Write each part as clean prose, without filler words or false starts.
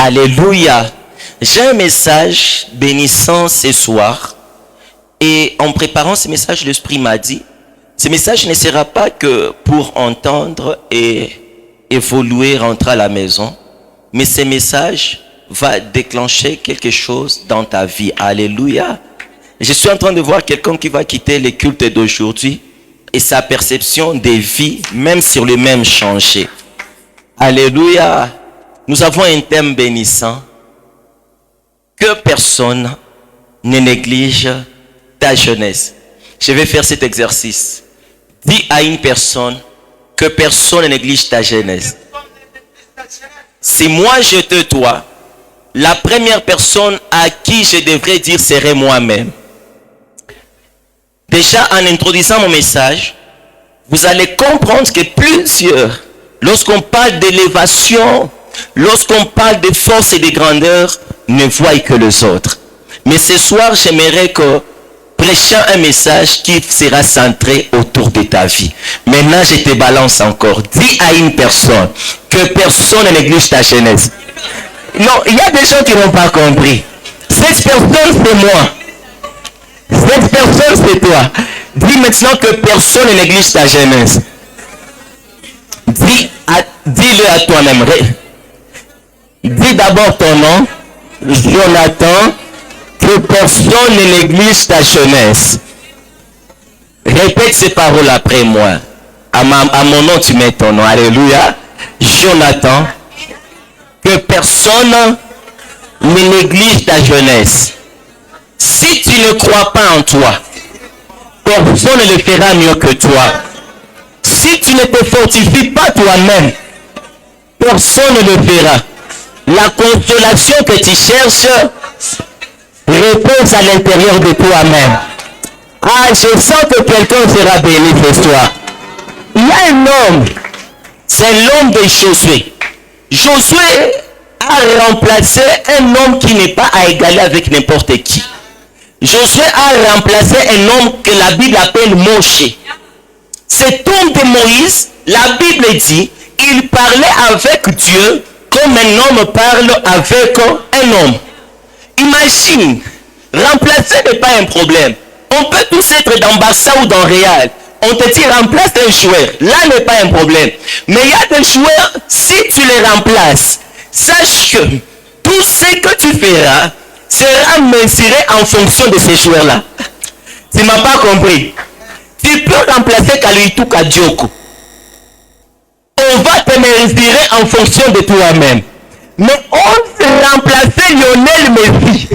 Alléluia. J'ai un message bénissant ce soir. Et en préparant ce message, l'Esprit m'a dit, ce message ne sera pas que pour entendre et évoluer, rentrer à la maison. Mais ce message va déclencher quelque chose dans ta vie. Alléluia. Je suis en train de voir quelqu'un qui va quitter les cultes d'aujourd'hui et sa perception des vies, même sur le même, changer. Alléluia. Nous avons un thème bénissant. Que personne ne néglige ta jeunesse. Je vais faire cet exercice. Dis à une personne que personne ne néglige ta jeunesse. Si moi je te dois, la première personne à qui je devrais dire serait moi-même. Déjà en introduisant mon message, vous allez comprendre que plusieurs, lorsqu'on parle d'élévation, lorsqu'on parle de force et de grandeur, ne voient que les autres. Mais ce soir, j'aimerais que prêchant un message qui sera centré autour de ta vie. Maintenant, je te balance encore. Dis à une personne que personne ne néglige ta jeunesse. Non, il y a des gens qui n'ont pas compris. Cette personne, c'est moi. Cette personne, c'est toi. Dis maintenant que personne ne néglige ta jeunesse. Dis-le à toi-même. Dis d'abord ton nom, Jonathan, que personne ne néglige ta jeunesse. Répète ces paroles après moi. À mon nom, tu mets ton nom. Alléluia. Jonathan, que personne ne néglige ta jeunesse. Si tu ne crois pas en toi, personne ne le fera mieux que toi. Si tu ne te fortifies pas toi-même, personne ne le fera. La consolation que tu cherches repose à l'intérieur de toi-même. Ah, je sens que quelqu'un sera béni ce soir. Il y a un homme, c'est l'homme de Josué. Josué a remplacé un homme qui n'est pas à égaler avec n'importe qui. Josué a remplacé un homme que la Bible appelle Moshe. Cet homme de Moïse, la Bible dit, il parlait avec Dieu comme un homme parle avec un homme. Imagine, remplacer n'est pas un problème. On peut tous être dans Barça ou dans Real. On te dit remplace un joueur. Là n'est pas un problème. Mais il y a des joueurs, si tu les remplaces, sache que tout ce que tu feras sera mesuré en fonction de ces joueurs-là. Tu ne m'as pas compris. Tu peux remplacer Kaluitou Kadioko. On va te mesurer en fonction de toi-même. Mais on se remplacer Lionel Messi.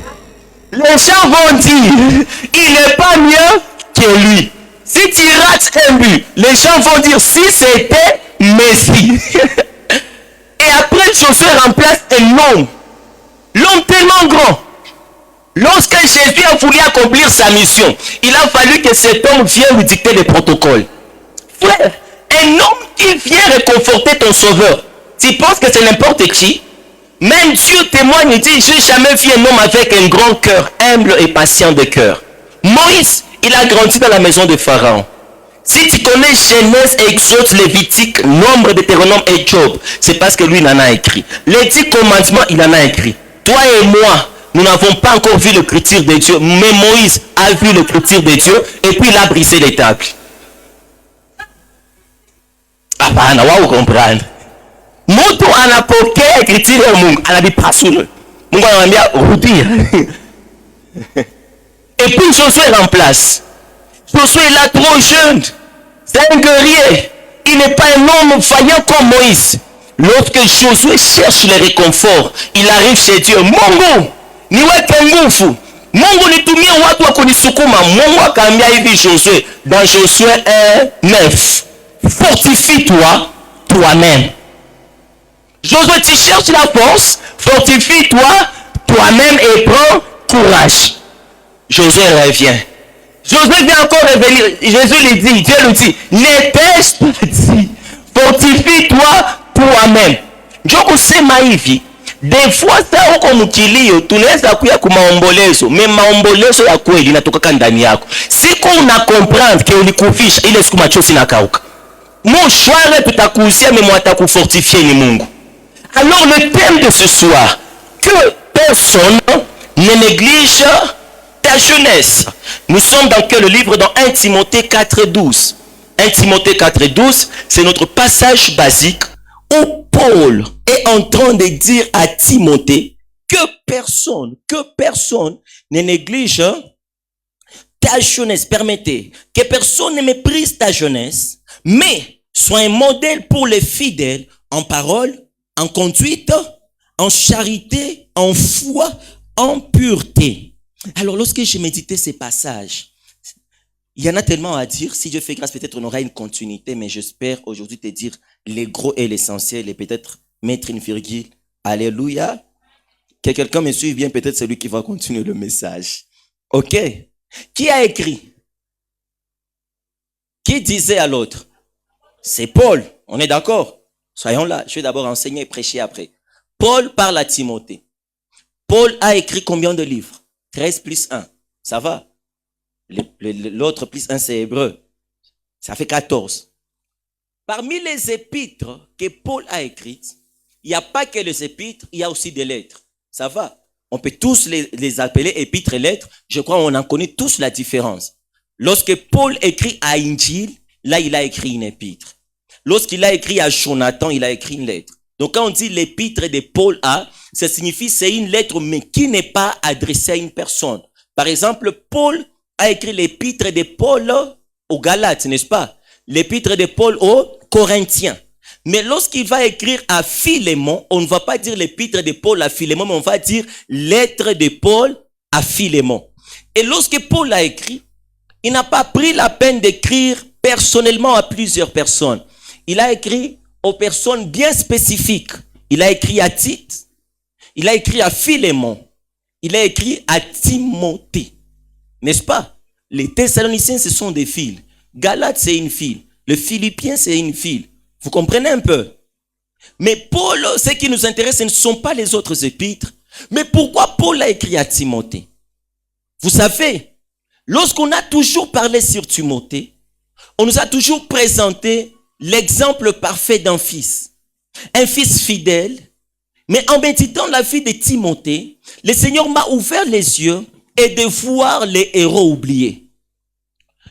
Les gens vont dire, il n'est pas mieux que lui. Si tu rates un but, les gens vont dire, si c'était Messi. Et après, Josué remplace un homme. L'homme tellement grand. Lorsque Jésus a voulu accomplir sa mission, il a fallu que cet homme vienne lui dicter les protocoles. Frère, un homme qui vient réconforter ton sauveur, tu penses que c'est n'importe qui? Même Dieu témoigne et dit, je n'ai jamais vu un homme avec un grand cœur, humble et patient de cœur. Moïse, il a grandi dans la maison de Pharaon. Si tu connais Genèse, Exode, Lévitique, Nombre, Deutéronome et Job, c'est parce que lui, il en a écrit. Les 10 commandements, il en a écrit. Toi et moi, nous n'avons pas encore vu l'écriture de Dieu, mais Moïse a vu l'écriture de Dieu et puis il a brisé les tables. Ah bah, on va comprendre. Moto anapokea écriture ya Mungu, anabipasule. Mungu anamwambia rudia. Et puis Josué remplace. Josué est là trop jeune. C'est un guerrier. Il n'est pas un homme vaillant comme Moïse. Lorsque Josué cherche le réconfort, il arrive chez Dieu. Mungu, niweke nguvu. Mungu nitumie watu wa kunisukuma. Mungu akaambia hivi Josué, dans Josué 1:9. Fortifie-toi toi-même. Josué, tu cherches la force, fortifie-toi toi-même et prends courage. Josué revient. Josué vient encore revenir. Jésus lui dit, Dieu lui dit, n'étais-je pas dit, fortifie-toi toi-même. Joko sema hivi, des fois ça uko mkilio, tunaweza kuya kumaombolezo, mais maombolezo ya kweli inatoka ndani yako. Siku una comprendre que ulikufisha ile siku machozi nakauka. Moshware tutakuhusia mais moi atakufortifier ni Mungu. Alors le thème de ce soir, que personne ne néglige ta jeunesse. Nous sommes dans quel livre? Dans 1 Timothée 4,12. 1 Timothée 4,12, c'est notre passage basique où Paul est en train de dire à Timothée que personne ne néglige ta jeunesse. Permettez que personne ne méprise ta jeunesse, mais sois un modèle pour les fidèles en parole, en conduite, en charité, en foi, en pureté. Alors, lorsque j'ai médité ces passages, il y en a tellement à dire. Si Dieu fait grâce, peut-être on aura une continuité, mais j'espère aujourd'hui te dire les gros et l'essentiel et peut-être mettre une virgule. Alléluia. Que quelqu'un me suive bien, peut-être c'est lui qui va continuer le message. Ok? Qui a écrit? Qui disait à l'autre? C'est Paul. On est d'accord? Soyons là. Je vais d'abord enseigner et prêcher après. Paul parle à Timothée. Paul a écrit combien de livres? 13 plus 1. Ça va? L'autre plus 1, c'est Hébreu. Ça fait 14. Parmi les épîtres que Paul a écrites, il n'y a pas que les épîtres, il y a aussi des lettres. Ça va? On peut tous les appeler épîtres et lettres. Je crois qu'on en connaît tous la différence. Lorsque Paul écrit à Injil, là, il a écrit une épître. Lorsqu'il a écrit à Jonathan, il a écrit une lettre. Donc, quand on dit l'épître de Paul a, ça signifie c'est une lettre, mais qui n'est pas adressée à une personne. Par exemple, Paul a écrit l'épître de Paul aux Galates, n'est-ce pas? L'épître de Paul aux Corinthiens. Mais lorsqu'il va écrire à Philémon, on ne va pas dire l'épître de Paul à Philémon, mais on va dire lettre de Paul à Philémon. Et lorsque Paul a écrit, il n'a pas pris la peine d'écrire personnellement à plusieurs personnes. Il a écrit aux personnes bien spécifiques. Il a écrit à Tite, il a écrit à Philémon, il a écrit à Timothée. N'est-ce pas? Les Thessaloniciens, ce sont des fils. Galates, c'est une fille. Le Philippiens, c'est une fille. Vous comprenez un peu? Mais Paul, ce qui nous intéresse, ce ne sont pas les autres épîtres. Mais pourquoi Paul a écrit à Timothée? Vous savez, lorsqu'on a toujours parlé sur Timothée, on nous a toujours présenté l'exemple parfait d'un fils. Un fils fidèle. Mais en méditant la vie de Timothée, le Seigneur m'a ouvert les yeux et de voir les héros oubliés.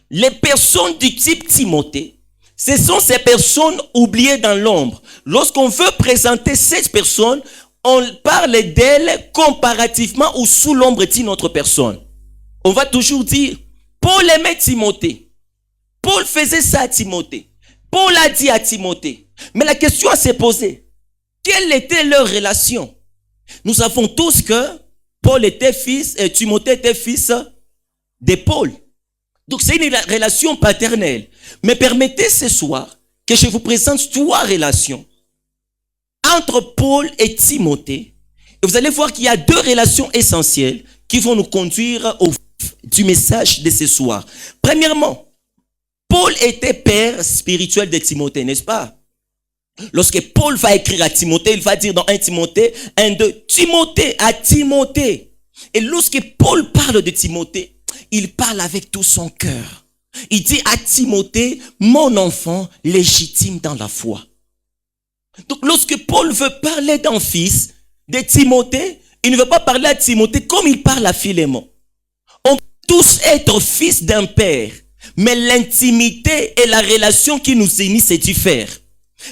Les personnes du type Timothée, ce sont ces personnes oubliées dans l'ombre. Lorsqu'on veut présenter ces personnes, on parle d'elles comparativement ou sous l'ombre d'une autre personne. On va toujours dire, Paul aimait Timothée. Paul faisait ça à Timothée. Paul a dit à Timothée. Mais la question à se poser, quelle était leur relation? Nous savons tous que Paul était fils et Timothée était fils de Paul. Donc c'est une relation paternelle. Mais permettez ce soir que je vous présente trois relations entre Paul et Timothée. Et vous allez voir qu'il y a deux relations essentielles qui vont nous conduire au vif du message de ce soir. Premièrement, Paul était père spirituel de Timothée, n'est-ce pas? Lorsque Paul va écrire à Timothée, il va dire dans 1 Timothée 1:2, Timothée à Timothée. Et lorsque Paul parle de Timothée, il parle avec tout son cœur. Il dit à Timothée, mon enfant légitime dans la foi. Donc lorsque Paul veut parler d'un fils de Timothée, il ne veut pas parler à Timothée comme il parle à Philémon. On peut tous être fils d'un père, mais l'intimité et la relation qui nous unit, c'est différent.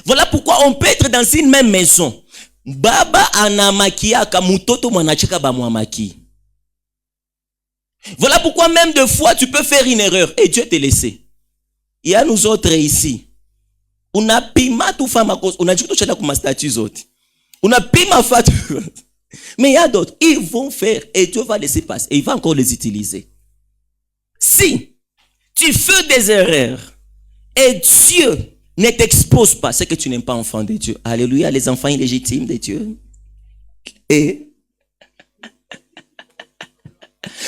Voilà pourquoi on peut être dans une même maison. Baba anamakiaka mutoto mwanacheka ba mwamaki. Voilà pourquoi même deux fois tu peux faire une erreur et Dieu te laisse. Il y a nous autres ici. On a pima tout femme à cause. On a dit que tu as comme statut autres. On a pima fait. Mais il y a d'autres. Ils vont faire et Dieu va laisser passer. Et il va encore les utiliser. Si tu fais des erreurs et Dieu ne t'expose pas, c'est que tu n'es pas enfant de Dieu. Alléluia, les enfants illégitimes de Dieu. Et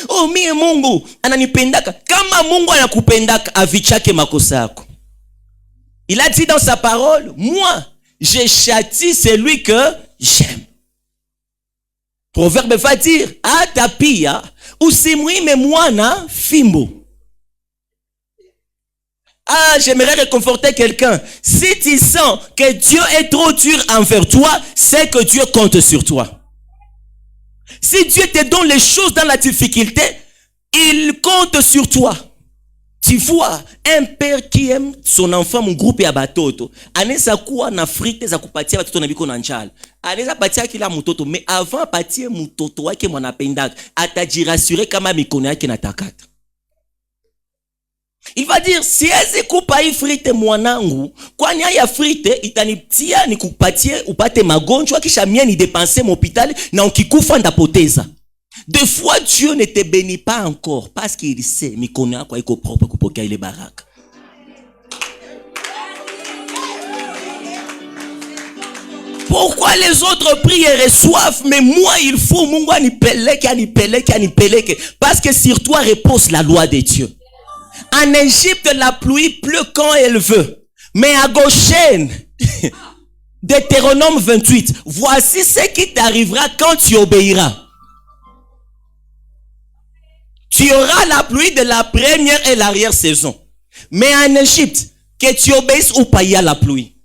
oh mie Mungu ananipendaka kama Mungu anakupendaka avichake makosa yako. Il a dit dans sa parole, moi je châtie celui que j'aime. Proverbe va dire, atapia usimwime mwana fimbo. Ah, j'aimerais réconforter quelqu'un. Si tu sens que Dieu est trop dur envers toi, c'est que Dieu compte sur toi. Si Dieu te donne les choses dans la difficulté, il compte sur toi. Tu vois, un père qui aime son enfant, mon groupe ya batoto, anaweza kuwa na frite za kupatia watoto na biko na njala. Anaweza patia kila mtoto, mais avant apatie mtoto wake mwanapendaka, atajirassurer kama mikono yake natakata. Il va dire, siwezi kupa hii frite mwanangu, kwani haya frite itanitia nikupatie upate magonjwa kisha mie ni dépenser m'hôpital na ukikufa ndapoteza. Des fois Dieu ne te bénit pas encore parce qu'il sait mikono yako iko propre kupokea ile baraka. Pourquoi les autres prient et reçoivent, mais moi il faut Mungu anipeleke parce que sur toi repose la loi de Dieu. En Égypte, la pluie pleut quand elle veut. Mais à Goshen, Deutéronome 28, voici ce qui t'arrivera quand tu obéiras. Tu auras la pluie de la première et l'arrière saison. Mais en Égypte, que tu obéisses ou pas, il y a la pluie.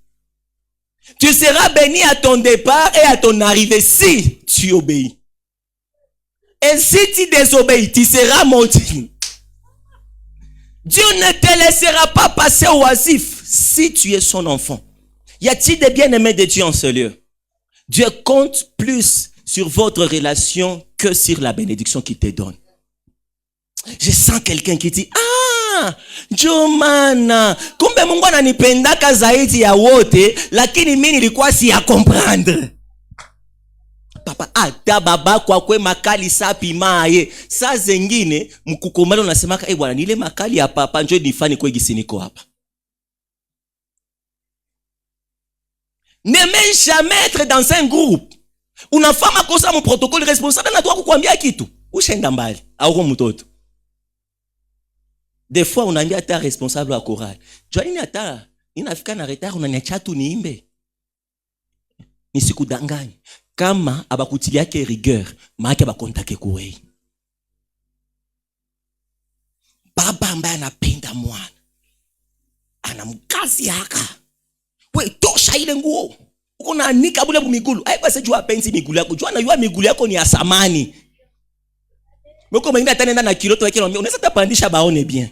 Tu seras béni à ton départ et à ton arrivée si tu obéis. Et si tu désobéis, tu seras maudit. Dieu ne te laissera pas passer oisif si tu es son enfant. Y a-t-il des bien-aimés de Dieu en ce lieu? Dieu compte plus sur votre relation que sur la bénédiction qu'il te donne. Je sens quelqu'un qui dit, Jomana, kumbe Mungu ananipendaka zaidi ya wote, lakini mimi nilikuwa si ya comprendre. Papa, ata baba kwa kwe makali sapi mae. Saa zengine, mkukomano unasemaka, bwana nile makali ya papa, njoo nifanye kwe gisi niko hapa. Ne mets jamais être dans un groupe. Unafama kosa mu protocole responsable na tuwa kukwambia kitu. Ushenda mbali, au mtoto. Des fois, unaambia ata responsable wa chorale. Jua nini ata, inafika na retard, unaniacha tu niimbe. Nisikudanganya. Kama abakutilia yake rigueur, maake abakontake kuwei. Baba ambaye anapenda mwana, anamkazi haka. We, tosha ile nguo. Uko na anika bule migulu. Haiko sejua penzi migulu yako. Jua na yua migulu yako ni ya samani. Mweko mwingine atanenda na kiloto wake na unaweza tapandisha baone bien.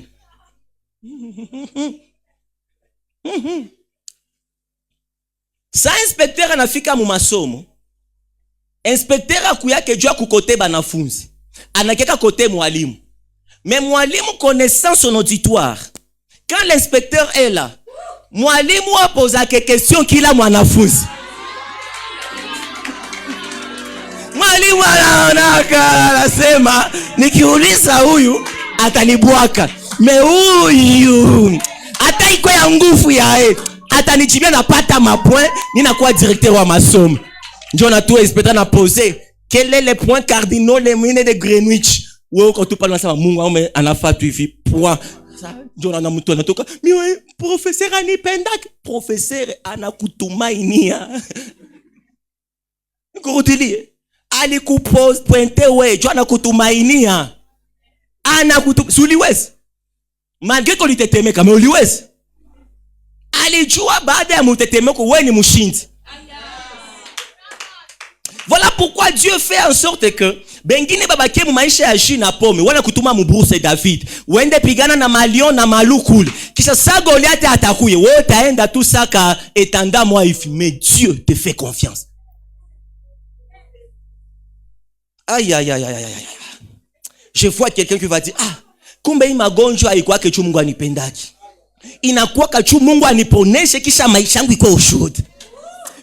Sa inspecteur anafika mu masomo. Inspecteur akuyake jua kukote banafunzi. Anakeka kote mwalimu. Mais mwalimu connaissant son auditoire. Quand l'inspecteur est là, mwalimu aposa ke question kila mwanafunzi. Mwalimu anaonaka anasema nikiuliza huyu atanibwaka. Me huyu hata iko ya nguvu ya atanijibia napata mapoint ninakuwa directeur wa masomo. Ndio na tu inspecteur na poser quel est les points cardinaux les mines de Greenwich. Wewe quand tu parles nasema Mungu anafaa tu hivi point. Ndio na mtu anatoka miwe professeur anipendaka. Professeur anakutumainia. Ngorodilie alikupose pointe we jua anakutumainia. Suliwezi. Malgré qu'on litetemeka, mais uliwezi. Alijua baada ya mutetemeko we ni mshindi. Voilà pourquoi Dieu fait en sorte que bengine babake mu maisha ya jina pome wana kutuma mu Bruce David wende pigana na malion na malukul kisha sa Goliath atakuye wewe utaenda tu saka etanda moi ifi, mais Dieu te fait confiance. Aïe aïe aïe aïe aïe. Je vois quelqu'un qui va dire kumbe hii magonjwa haikuwa kechu Mungu anipendaki. Inakuwa kechu Mungu aniponeshe kisha maisha yangu iko ushuhuda.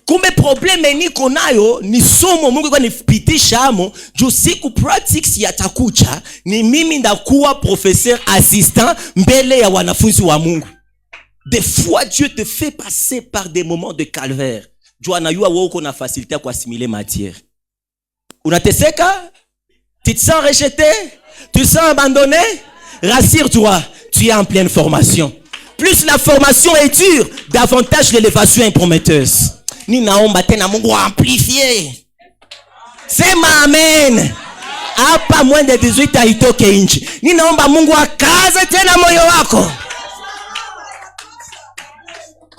Kumbe probleme niko nayo ni somo Mungu kwa nipitisha amo juu siku practice yatakucha ni mimi ndakuwa professeur assistant mbele ya wanafunzi wa Mungu. Des fois Dieu te fait passer par des moments de calvaire. Juu anayua wewe uko na facilité kwa assimiler matière. Unateseka? Tu te sens rejeté? Tu te sens abandonné? Rassure-toi, tu es en pleine formation. Plus la formation est dure, davantage l'élévation est prometteuse. Ninaomba tena Mungu amplifie. Sema amen. Hapa moins de 18 haitoke nje. Ninaomba Mungu akaze tena moyo wako.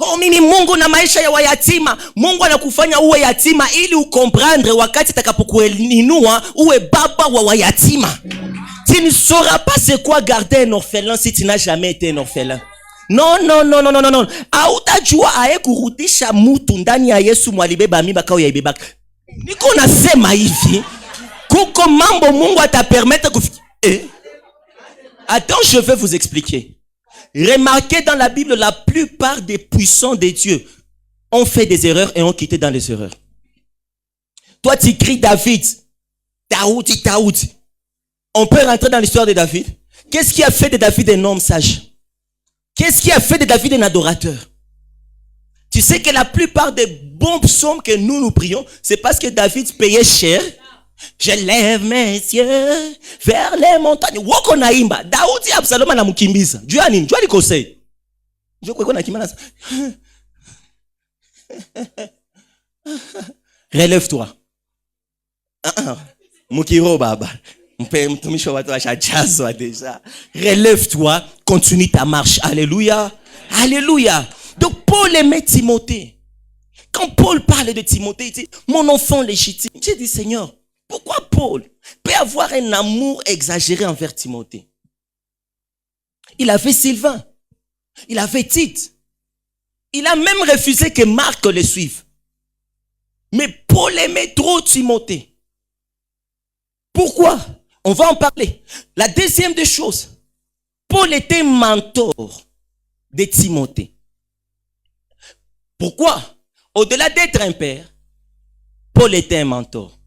Oh, mimi Mungu na maisha ya wayatima. Mungu anakufanya uwe yatima ili ukomprendre wakati atakapokuinua uwe baba wa wayatima. Tu ne sauras pas c'est quoi garder un orphelin si tu n'as jamais été un orphelin. Non. Hautajua aye kurudisha mtu ndani ya Yesu mwalibeba mimba kao ya ibeba. Niko nasema hivi, kuko mambo Mungu atapermettre Attends, je vais vous expliquer. Remarquez dans la Bible, la plupart des puissants de Dieu ont fait des erreurs et ont quitté dans les erreurs. Toi, tu cries David. Daoud. On peut rentrer dans l'histoire de David. Qu'est-ce qui a fait de David un homme sage? Qu'est-ce qui a fait de David un adorateur? Tu sais que la plupart des bons psaumes que nous prions, c'est parce que David payait cher. Je lève mes yeux vers les montagnes. Woko naimba. Daudi Absalom anamkimbiza. Juu ya nini? Juu alikosea. Juu kwa na kimana. Relève-toi. Mukiro baba. Mtumishi wa watu washajazwa deja. Relève-toi, continue ta marche. Alléluia. Alléluia. Donc Paul aimait Timothée. Quand Paul parle de Timothée, il dit mon enfant légitime. J'ai dit Seigneur, pourquoi Paul peut avoir un amour exagéré envers Timothée? Il avait Sylvain. Il avait Tite. Il a même refusé que Marc le suive. Mais Paul aimait trop Timothée. Pourquoi? On va en parler. La deuxième des choses, Paul était mentor de Timothée. Pourquoi? Au-delà d'être un père, Paul était un mentor.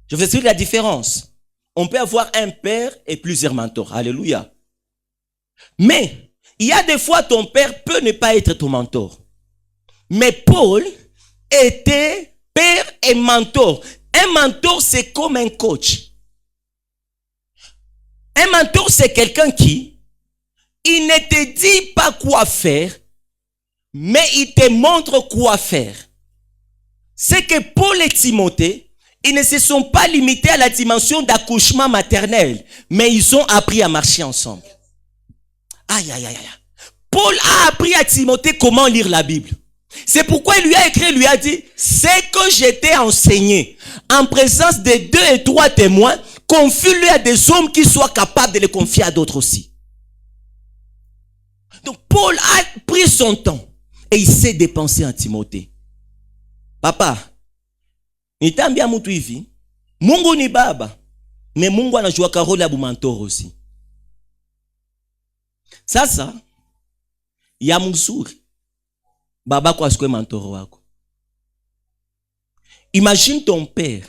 Je vous explique la différence. On peut avoir un père et plusieurs mentors. Alléluia. Mais, il y a des fois ton père peut ne pas être ton mentor. Mais Paul était père et mentor. Un mentor, c'est comme un coach. Un mentor, c'est quelqu'un qui, il ne te dit pas quoi faire, mais il te montre quoi faire. C'est que Paul et Timothée, ils ne se sont pas limités à la dimension d'accouchement maternel, mais ils ont appris à marcher ensemble. Aïe. Paul a appris à Timothée comment lire la Bible. C'est pourquoi il lui a écrit, il lui a dit, c'est que j'étais enseigné en présence de 2 et 3 témoins, confie-le à des hommes qui soient capables de le confier à d'autres aussi. Donc Paul a pris son temps et il s'est dépensé en Timothée. Papa, nitambia mtu hivi, Mungu ni baba, mais Mungu anajua role ya mentor aussi. Sasa ya mzuri baba kwa sikwe mentor wako. Imagine ton père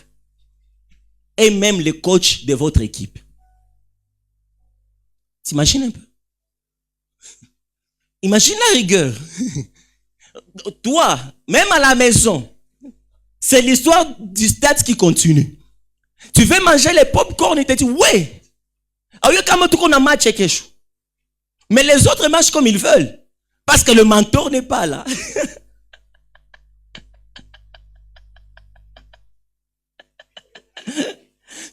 et même le coach de votre équipe. T'imagines un peu? Imagine la rigueur. Toi, même à la maison, c'est l'histoire du stade qui continue. Tu veux manger les pop-corn et tu te dis, ouais. Mais les autres mangent comme ils veulent. Parce que le mentor n'est pas là.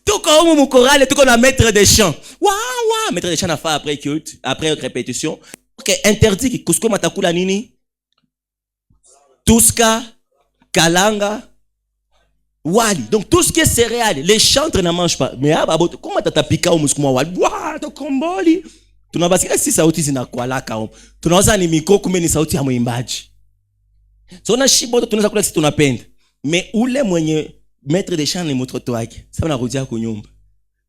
Tout comme mon choral et tout comme un maître des chants. Waouh, maître des chants a fait après culte, après répétition. Ok, interdit que kusko matakula nini? Tuska, kalanga, wali. Donc tout ce qui est céréales, les chantres ne mangent pas. Mais comment t'as pika au muskuma wali? Waouh, to komboli. Tunabasikia si sauti zinakwala kao. Tunaweza ni miko kumbe ni sauti ya mwimbaji. So na shibo tunaweza kula sisi tunapenda. Mais ule mwenye maître des chants ni mtoto wake. Sasa narudia kwa nyumba.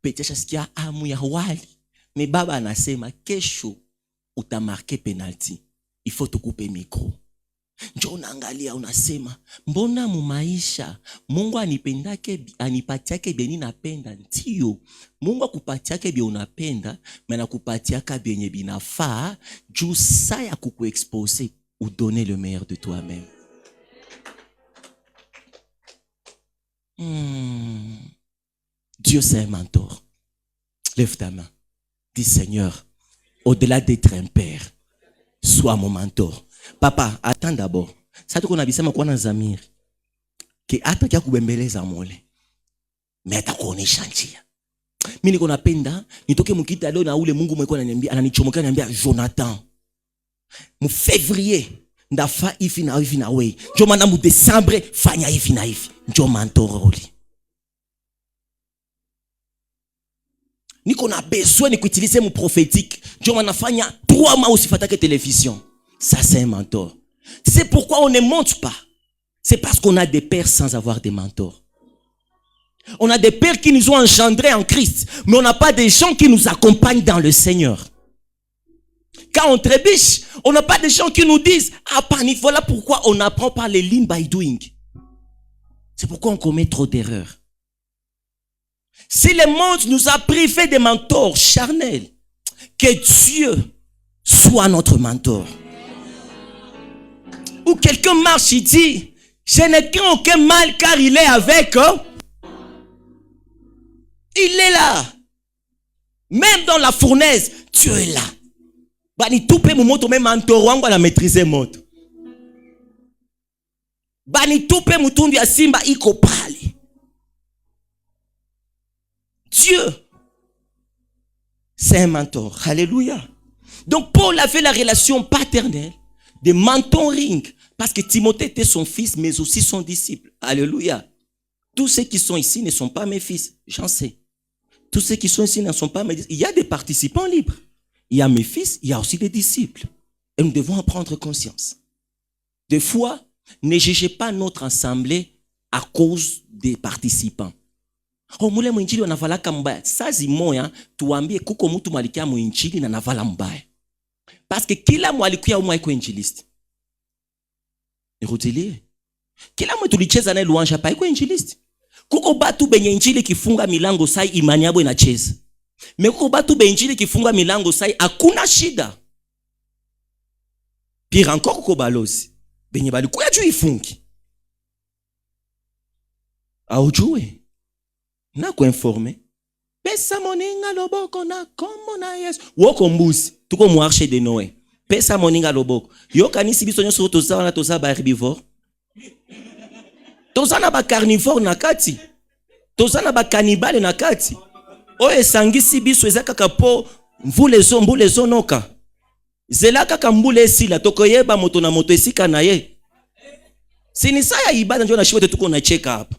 Petesha sikia amu ya wali. Mais baba anasema kesho utamarke penalty. Il faut tukupe micro. Njoo unaangalia unasema mbona mu maisha Mungu anipatiake beni napenda ndio. Mungu akupatiake bie unapenda, mais nakupatiaka benye binafaa juu saa ya kukuexposer ou donner le meilleur de toi-même. Dieu c'est un mentor. Lève ta main. Dis Seigneur, au-delà d'être un père, sois mon mentor. Papa, attends d'abord. Ça tuko nabisema kwa na zamiri. Ki hata kia kubembeleza mole. Mais atakuonesha njia. Mimi niko napenda nitoke mkita leo na ule Mungu mweko ananiambia ananichomokea ananiambia Jonathan. Mu février ndafa hivi na hivi na wewe. Ndio maana mu Desembre fanya hivi na hivi. Ndio mentoroli. Niko na besoin ni kuutiliser mon prophétique. Ndio maana fanya 3 mois usifatake télévision. Ça c'est un mentor. C'est pourquoi on ne monte pas. C'est parce qu'on a des pères sans avoir des mentors. On a des pères qui nous ont engendrés en Christ, mais on n'a pas des gens qui nous accompagnent dans le Seigneur. Quand on trébuche, on n'a pas des gens qui nous disent « Ah, Pani, voilà pourquoi on n'apprend pas les learn by doing. » C'est pourquoi on commet trop d'erreurs. Si le monde nous a privés des mentors charnels, que Dieu soit notre mentor. Ou quelqu'un marche, il dit « Je n'ai aucun mal car il est avec eux. » Il est là. Même dans la fournaise, Dieu est là. Bani tupe mu moto même mentor wangu ana maîtriser moto. Bani tupe mutundu ya simba iko pale. Dieu, c'est un mentor. Alléluia. Donc Paul avait la relation paternelle de mentoring parce que Timothée était son fils mais aussi son disciple. Alléluia. Tous ceux qui sont ici ne sont pas mes fils, j'en sais. Tous ceux qui sont ici ne sont pas mes disciples. Il y a des participants libres. Il y a mes fils, il y a aussi des disciples. Et nous devons en prendre conscience. Des fois, ne jugez pas notre assemblée à cause des participants. Oh, mule mwinjili wanavalaka mbaya. Sazi moya, tuambie kuko mtu mwalikia mwinjili na navala mbaya. Parce que kila mwalikuya umwa iko injilisti. Nirudilie. Kila mwe tulicheza naye louange hapa iko injilisti. Kuko batu benye injili kifunga milango sai imani yabo inacheza. Me kuko batu benye injili kifunga milango sai hakuna shida. Pire encore kuko balozi benye balikuya juu ifungi. Aujue na kuinforme pesa moninga loboko na kombo na Yesu woko mbuzi tuko mu arche de Noé pesa moninga loboko yo kanisi biso nyoso toza na toza ba herbivore toza na ba carnivore na kati toza na ba cannibale na kati o esangisi biso ezaka kapo mbule zo noka zela kaka mbule esila tokoyeba moto na moto esika na ye sinisa ya ibada ndio na shiwote tuko na check up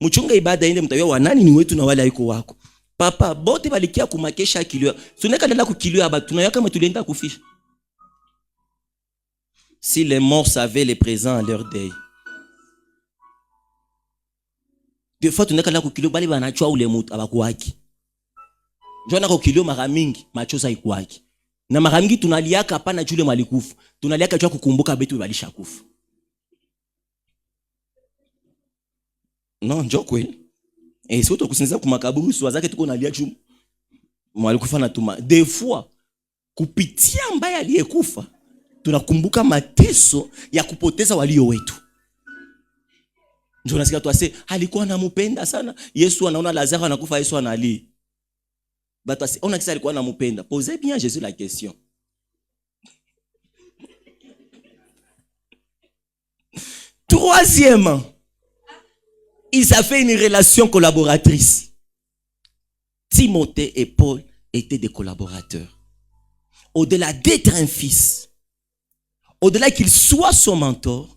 mchunga ibada ende mtayo wa nani ni wetu na wale haiko wako papa bote balikia kumakesha kilio tuneka ndela kukilio aba tunaya kama tulienda kufisha. Si les morts savaient les présents à leur deuil. Des fois tuneka ndela kukilio bali banachwa ule mtu abakuwaki njona kukilio mara mingi machoza ikuwaki na mara mingi tunaliaka hapana jule malikufa tunaliaka jua kukumbuka betu balishakufa. Non, njoo kweli. Sio tukusinza kumakaburu swa zake tuko nalia juu. Mwalikufa na tuma. Des fois kupitia mbaya aliyekufa tunakumbuka mateso ya kupoteza walio wetu. Njoo nasikia tu ase alikuwa anampenda sana. Yesu anaona Lazaro anakufa Yesu analia. Batu ase ona kisa alikuwa anampenda. Posez bien Jésus la question. Troisièmement, ils avaient une relation collaboratrice. Timothée et Paul étaient des collaborateurs. Au-delà d'être un fils, au-delà qu'il soit son mentor,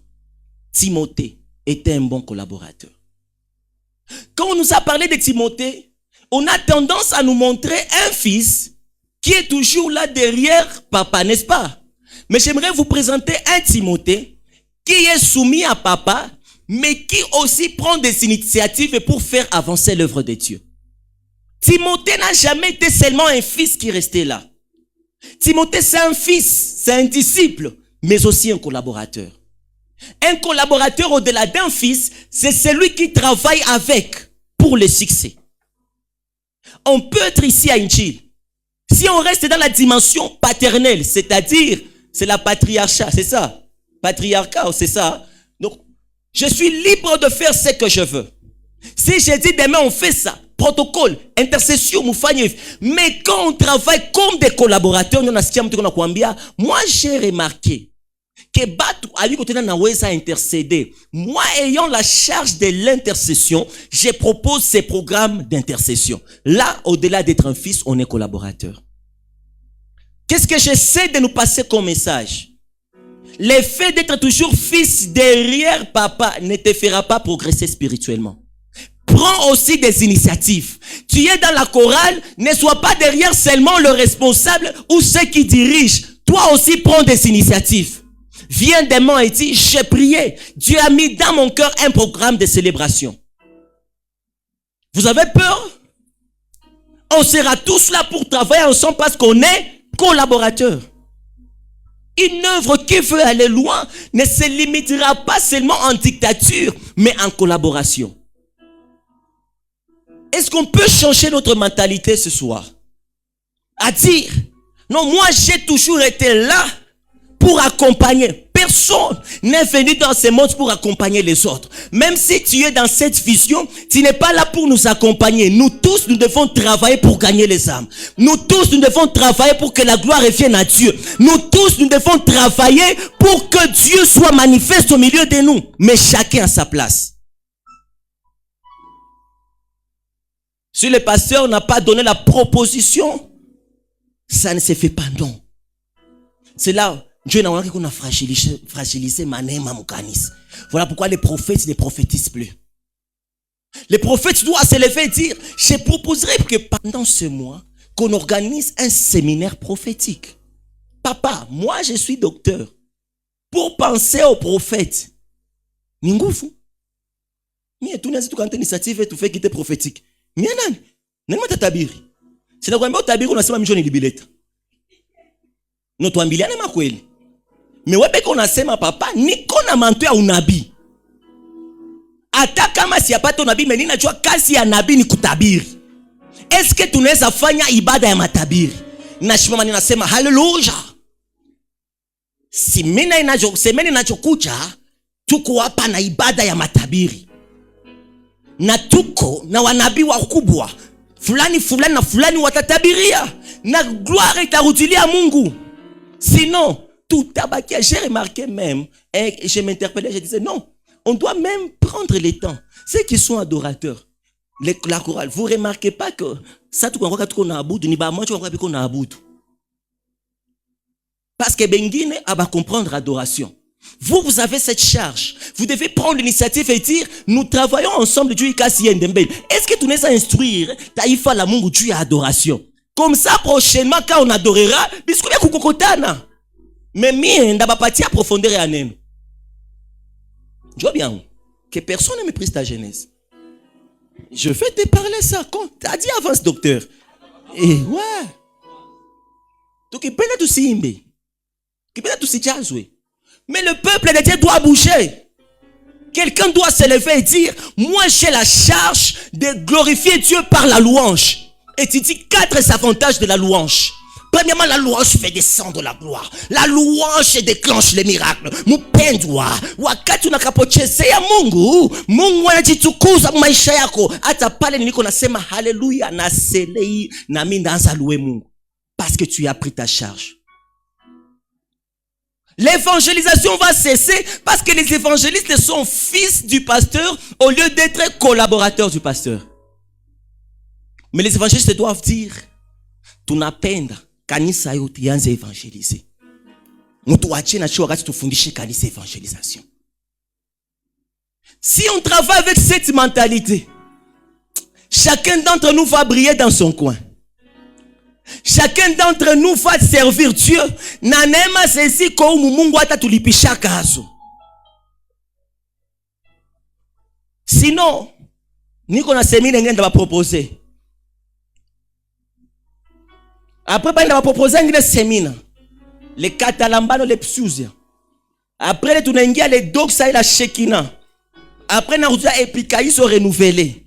Timothée était un bon collaborateur. Quand on nous a parlé de Timothée, on a tendance à nous montrer un fils qui est toujours là derrière papa, n'est-ce pas? Mais j'aimerais vous présenter un Timothée qui est soumis à papa, mais qui aussi prend des initiatives pour faire avancer l'œuvre de Dieu. Timothée n'a jamais été seulement un fils qui restait là. Timothée, c'est un fils, c'est un disciple, mais aussi un collaborateur. Un collaborateur au-delà d'un fils, c'est celui qui travaille avec pour le succès. On peut être ici à Inchil. Si on reste dans la dimension paternelle, c'est-à-dire, c'est la patriarcat, c'est ça? Patriarcat, c'est ça? Donc, je suis libre de faire ce que je veux. Si je dis demain on fait ça, protocole, intercession, mais quand on travaille comme des collaborateurs, moi j'ai remarqué que Batu a dit que intercéder. Moi ayant la charge de l'intercession, je propose ces programmes d'intercession. Là, au-delà d'être un fils, on est collaborateur. Qu'est-ce que j'essaie de nous passer comme message? Le fait d'être toujours fils derrière papa ne te fera pas progresser spirituellement. Prends aussi des initiatives. Tu es dans la chorale, ne sois pas derrière seulement le responsable ou ceux qui dirigent. Toi aussi prends des initiatives. Viens demain et dis, j'ai prié. Dieu a mis dans mon cœur un programme de célébration. Vous avez peur? On sera tous là pour travailler ensemble parce qu'on est collaborateurs. Une œuvre qui veut aller loin ne se limitera pas seulement en dictature, mais en collaboration. Est-ce qu'on peut changer notre mentalité ce soir? À dire, non, moi j'ai toujours été là pour accompagner. Personne n'est venu dans ce monde pour accompagner les autres. Même si tu es dans cette vision, tu n'es pas là pour nous accompagner. Nous tous, nous devons travailler pour gagner les âmes. Nous tous, nous devons travailler pour que la gloire revienne à Dieu. Nous tous, nous devons travailler pour que Dieu soit manifeste au milieu de nous. Mais chacun à sa place. Si le pasteur n'a pas donné la proposition, ça ne se fait pas, non. C'est là, Dieu n'a pas qu'on a fragilisé Manema Moukanis. Voilà pourquoi les prophètes ne prophétisent plus. Les prophètes doivent se lever et dire, je proposerai que pendant ce mois, qu'on organise un séminaire prophétique. Papa, moi je suis docteur. Pour penser aux prophètes, Ningufu. Mie tu n'as pas initiative et tu fais quitter prophétique. Mie nani? Nani matatabiri? C'est la kwamba utabiri unasema milioni libileta. No tuambiliane makweli. Mewepe konasema papa, niko na manto ya unabii. Hata kama siyapata unabii, mimi ninajua kazi ya nabii ni kutabiri. Eske tunaweza fanya ibada ya matabiri? Nashimama ninasema haleluya. Si mimi ninachokuja, tuko hapa na ibada ya matabiri. Na tuko na wanabii wakubwa. Fulani na fulani watatabiria. Na gloire itarudilia Mungu. Sinon, tout tabakia. J'ai remarqué même, et je m'interpellais, je disais non, on doit même prendre le temps. Ceux qui sont adorateurs, la chorale, vous remarquez pas que ça tout qu'on a aboudu, ni ba moi qu'on a aboudu. Parce que Bengine va comprendre adoration. Vous avez cette charge. Vous devez prendre l'initiative et dire, nous travaillons ensemble, Dieu est-ce que tu nous instruire, taïfa la mungu Dieu à adoration. Comme ça, prochainement, quand on adorera, biscuit ya kukokotana. Mais mie, ndaba pati à profondeur et à neno. Je vois bien que personne ne méprise ta jeunesse. Je vais te parler ça. Quand t'as dit avance, docteur. Et ouais. Donc, il peut être aussi imbe. Il peut être aussi jazoué. Mais le peuple de Dieu doit bouger. Quelqu'un doit se lever et dire, moi j'ai la charge de glorifier Dieu par la louange. Et tu dis 4 avantages de la louange. Premièrement, la louange fait descendre la gloire. La louange déclenche les miracles. Mupendwa, wakati unakapochezea Mungu, Mungu anajitukuza maisha yako. Hata pale niliko nasema haleluya na selei na mimi ndaanza louer Mungu. Parce que tu as pris ta charge. L'évangélisation va cesser parce que les évangélistes sont fils du pasteur au lieu d'être collaborateurs du pasteur. Mais les évangélistes doivent dire, tunapenda kanisa yote ianze évangéliser. Mutuachie na chuo wakati tufundishe kanisa évangélisation. Si on travaille avec cette mentalité, chacun d'entre nous va briller dans son coin. Chacun d'entre nous va servir Dieu. Na neema sisi kwa Mungu hata tulipisha kazo. Sinon, niko na semina ngenda ba proposer. Après, il va proposer une séminaire. Les Catalambano, les Psousia. Après, tu n'as les Doxa et la Shekina. Après, nous avons Epikaï se renouveler.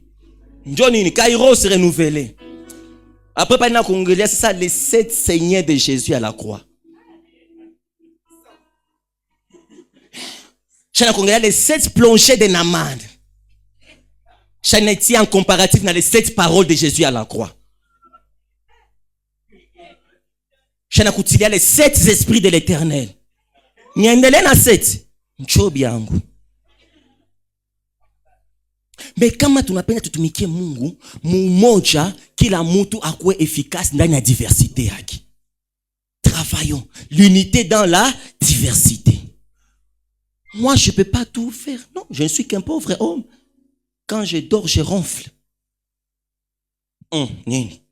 Johnny, Cairo se renouveler. Après, il y a c'est ça, les 7 seigneurs de Jésus à la croix. Il y a les 7 plongées de Naman. Il y a en comparatif dans les 7 paroles de Jésus à la croix. Il y a les 7 esprits de l'éternel. Il y a 7. Mais kama tunapenda tutumikie Mungu, mmoja kila mtu akuwe efficace ndani ya diversité yake. Travaillons l'unité dans la diversité. Moi, je ne peux pas tout faire. Non, je ne suis qu'un pauvre homme. Quand je dors, je ronfle. Nini.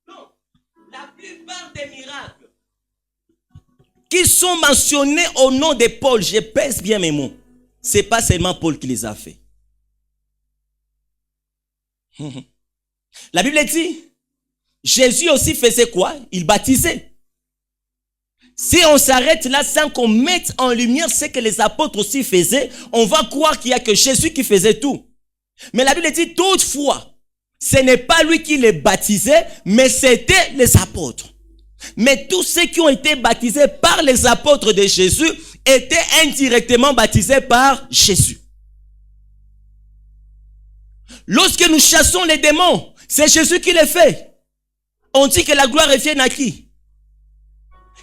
Non, la plupart des miracles qui sont mentionnés au nom de Paul, je pèse bien mes mots, ce n'est pas seulement Paul qui les a fait. La Bible dit, Jésus aussi faisait quoi? Il baptisait. Si on s'arrête là sans qu'on mette en lumière ce que les apôtres aussi faisaient, on va croire qu'il n'y a que Jésus qui faisait tout. Mais la Bible dit toutefois, ce n'est pas lui qui les baptisait, mais c'était les apôtres. Mais tous ceux qui ont été baptisés par les apôtres de Jésus étaient indirectement baptisés par Jésus. Lorsque nous chassons les démons, c'est Jésus qui les fait. On dit que la gloire revient à qui?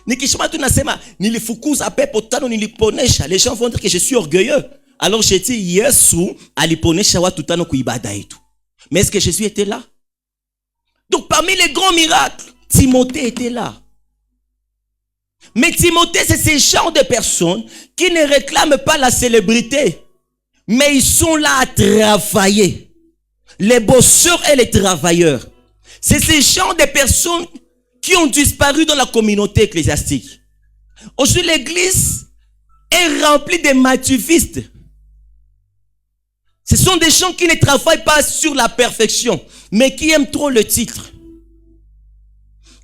Nikishima tunasema nilifukuza pepo tano niliponesha. Les gens vont dire que je suis orgueilleux. Alors j'ai dit Yesu aliponesha watu tano kuibada yetu. Mais est-ce que Jésus était là? Donc parmi les grands miracles, Timothée était là. Mais Timothée, c'est ce genre de personnes qui ne réclament pas la célébrité, mais ils sont là à travailler. Les bosseurs et les travailleurs. C'est ce genre de personnes qui ont disparu dans la communauté ecclésiastique. Aujourd'hui, l'église est remplie de matuvistes. Ce sont des gens qui ne travaillent pas sur la perfection, mais qui aiment trop le titre.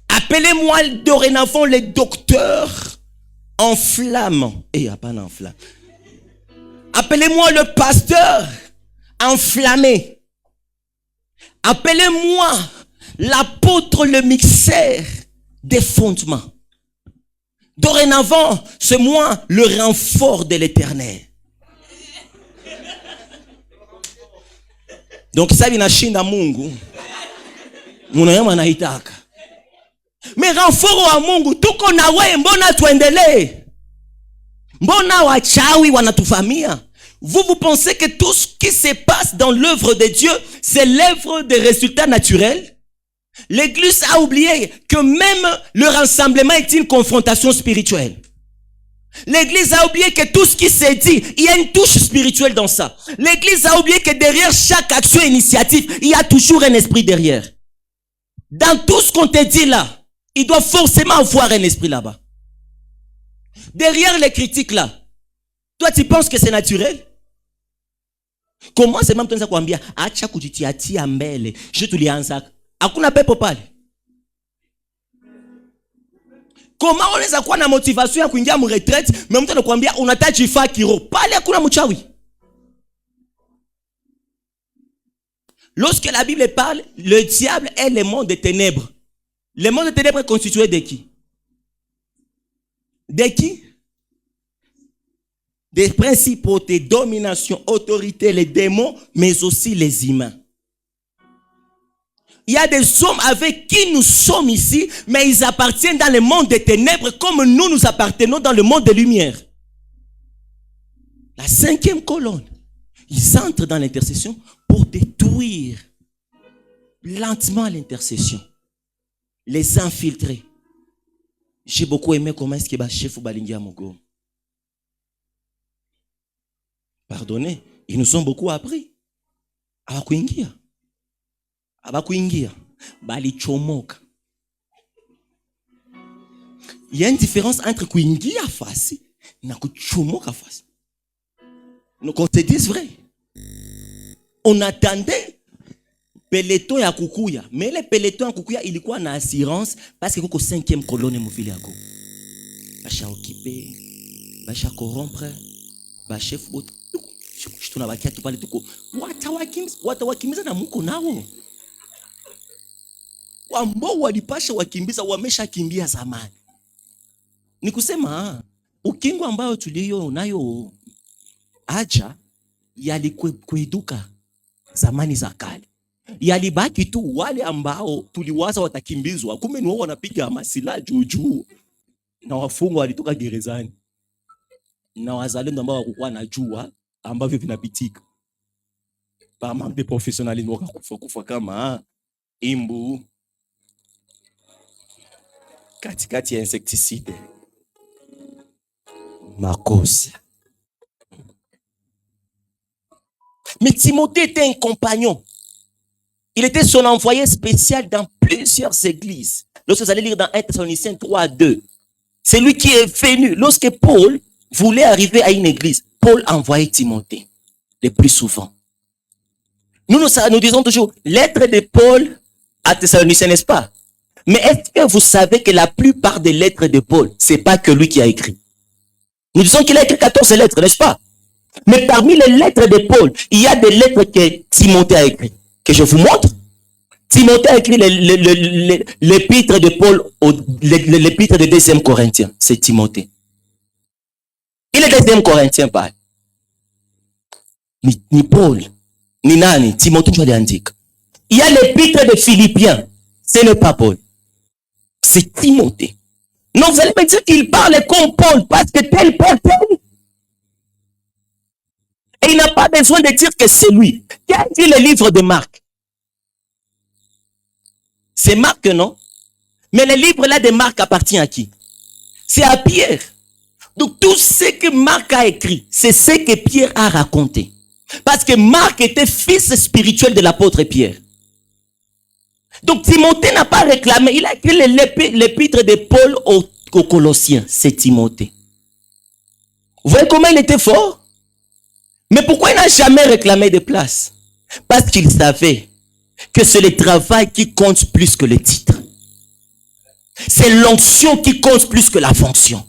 Appelez-moi dorénavant les docteurs en flammes. Pas en flamme. Appelez-moi le pasteur enflammé. Appelez-moi l'apôtre, le mixeur des fondements. Dorénavant, c'est moi le renfort de l'Éternel. Donc ça vinashinda Mungu. Munayama naitaka. Mais renfort wa Mungu tuko na wewe, mbona tuendelee? Mbona wachawi wanatuvamia? Vous pensez que tout ce qui se passe dans l'œuvre de Dieu, c'est l'œuvre des résultats naturels? L'église a oublié que même le rassemblement est une confrontation spirituelle. L'église a oublié que tout ce qui s'est dit, il y a une touche spirituelle dans ça. L'église a oublié que derrière chaque action et initiative, il y a toujours un esprit derrière. Dans tout ce qu'on te dit là, il doit forcément avoir un esprit là-bas. Derrière les critiques là, toi tu penses que c'est naturel? Comment c'est même tunza kuambia acha kujitiatia mbele, je tulianza. Hakuna pepo pale. Comment unaweza kuwa na motivation ya kuingia mu retraite, mais mtu anakuambia unataji fa kiro. Pale hakuna mchawi. Lorsque la Bible parle, le diable est le monde des ténèbres. Le monde des ténèbres est constitué de qui? De qui? Des principautés, domination, autorité, les démons, mais aussi les humains. Il y a des hommes avec qui nous sommes ici, mais ils appartiennent dans le monde des ténèbres comme nous appartenons dans le monde des lumières. La cinquième colonne, ils entrent dans l'intercession pour détruire lentement l'intercession, les infiltrer. J'ai beaucoup aimé comment est-ce que chef Balingi Amogo. Pardonnez, ils nous ont beaucoup appris. Abakuingia. Abakuingia. Balichomoka. Il y a une différence entre kuingia fasi na kuchomoka fasi. Donc on se dise vrai. On attendait peloton ya kukuya, mais le peloton ya kukuya ilikuwa na assurance parce que kuko cinquième colonne muvile yako. Basha occupé, basha corrompre, ba chef bot. Tunabakia tu pale tuko watawakimiza na muko nao. ambao walipasha wakimbiza wamesha kimbia zamani. Ni kusema ukingo ambayo tulio nayo aja yalikuiduka zamani za kale. Yalibaki tu wale ambao tuliwaza watakimbizwa, kumbe ni wao wanapiga masila juu na wafungwa walitoka gerezani. Na wazalendo ambao hawakuwa najua ambavyo vinapitika. Par manque de professionnalisme wakakufa kama imbu katikati ya insecticide. Makosa. Mais Timothée était un compagnon. Il était son envoyé spécial dans plusieurs églises. Lorsque vous allez lire dans 1 Thessaloniciens 3:2, c'est lui qui est venu. Lorsque Paul voulait arriver à une église, Paul envoyait Timothée le plus souvent. Nous disons toujours lettre de Paul à Thessaloniciens, n'est-ce pas? Mais est-ce que vous savez que la plupart des lettres de Paul, c'est pas que lui qui a écrit? Nous disons qu'il a écrit 14 lettres, n'est-ce pas? Mais parmi les lettres de Paul, il y a des lettres que Timothée a écrites. Que je vous montre. Timothée a écrit l'épître de Paul, l'épître de 2 Corinthiens. C'est Timothée. Il est 2 Corinthiens, pas. Ni Paul, ni nani, Timothée, je vais indiquer. Il y a l'épître de Philippiens. Ce n'est pas Paul. C'est Timothée. Non, vous allez me dire qu'il parle comme Paul, parce que tel Paul, tel. Et il n'a pas besoin de dire que c'est lui. Qui a écrit le livre de Marc? C'est Marc, non? Mais le livre-là de Marc appartient à qui? C'est à Pierre. Donc tout ce que Marc a écrit, c'est ce que Pierre a raconté. Parce que Marc était fils spirituel de l'apôtre Pierre. Donc Timothée n'a pas réclamé. Il a écrit l'épître de Paul aux Colossiens. C'est Timothée. Vous voyez comment il était fort? Mais pourquoi il n'a jamais réclamé de place? Parce qu'il savait que c'est le travail qui compte plus que le titre. C'est l'onction qui compte plus que la fonction.